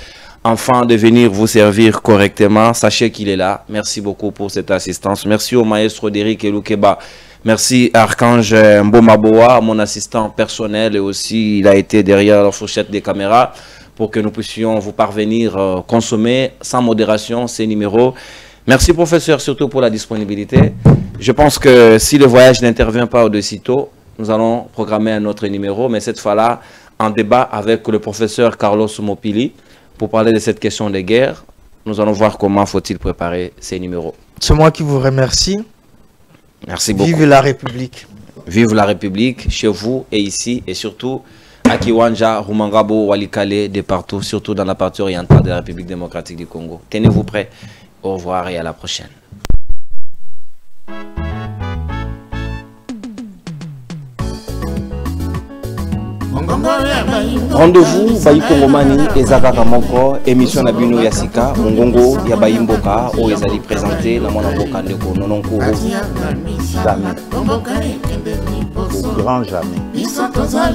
afin de venir vous servir correctement. Sachez qu'il est là. Merci beaucoup pour cette assistance. Merci au maestro Derrick Eloukeba. Merci Archange Mbomaboa, mon assistant personnel, et aussi il a été derrière la fourchette des caméras pour que nous puissions vous parvenir consommer sans modération ces numéros. Merci professeur, surtout pour la disponibilité. Je pense que si le voyage n'intervient pas au-dessitôt, nous allons programmer un autre numéro, mais cette fois-là en débat avec le professeur Carlos Mopili pour parler de cette question de guerre. Nous allons voir comment faut-il préparer ces numéros. C'est moi qui vous remercie. Merci beaucoup. Vive la République. Vive la République, chez vous et ici, et surtout à Kiwanja, Rumangabo, Walikale, de partout, surtout dans la partie orientale de la République démocratique du Congo. Tenez-vous prêts. Au revoir et à la prochaine. Rendez-vous Bayi Kongomani ezaka moko émission na bino ya sika mongongo ya Bayi Mboka o ezali présenté na mwana mboka ndeko Nononkuru jamais au grand jamais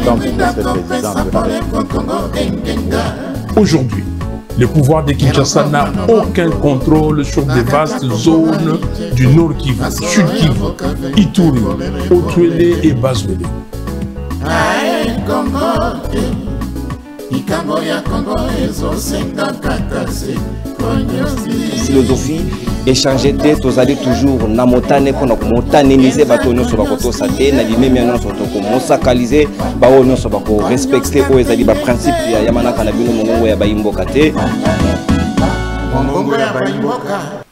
tant que le président de la République. Aujourd'hui, le pouvoir de Kinshasa n'a aucun contrôle sur des vastes zones du Nord Kivu, Sud Kivu, Ituri, Otuele et Bazwele. Philosophie échanger tête aux alliés toujours na motane pour na motaneniser bato sur la koto sate na limemi non sur to ko sacraliser ba ono so ba ko respecter o ezali ba principe ya yamana kana bino mongongo ya Bayi Mboka te mongongo ya Bayi Mboka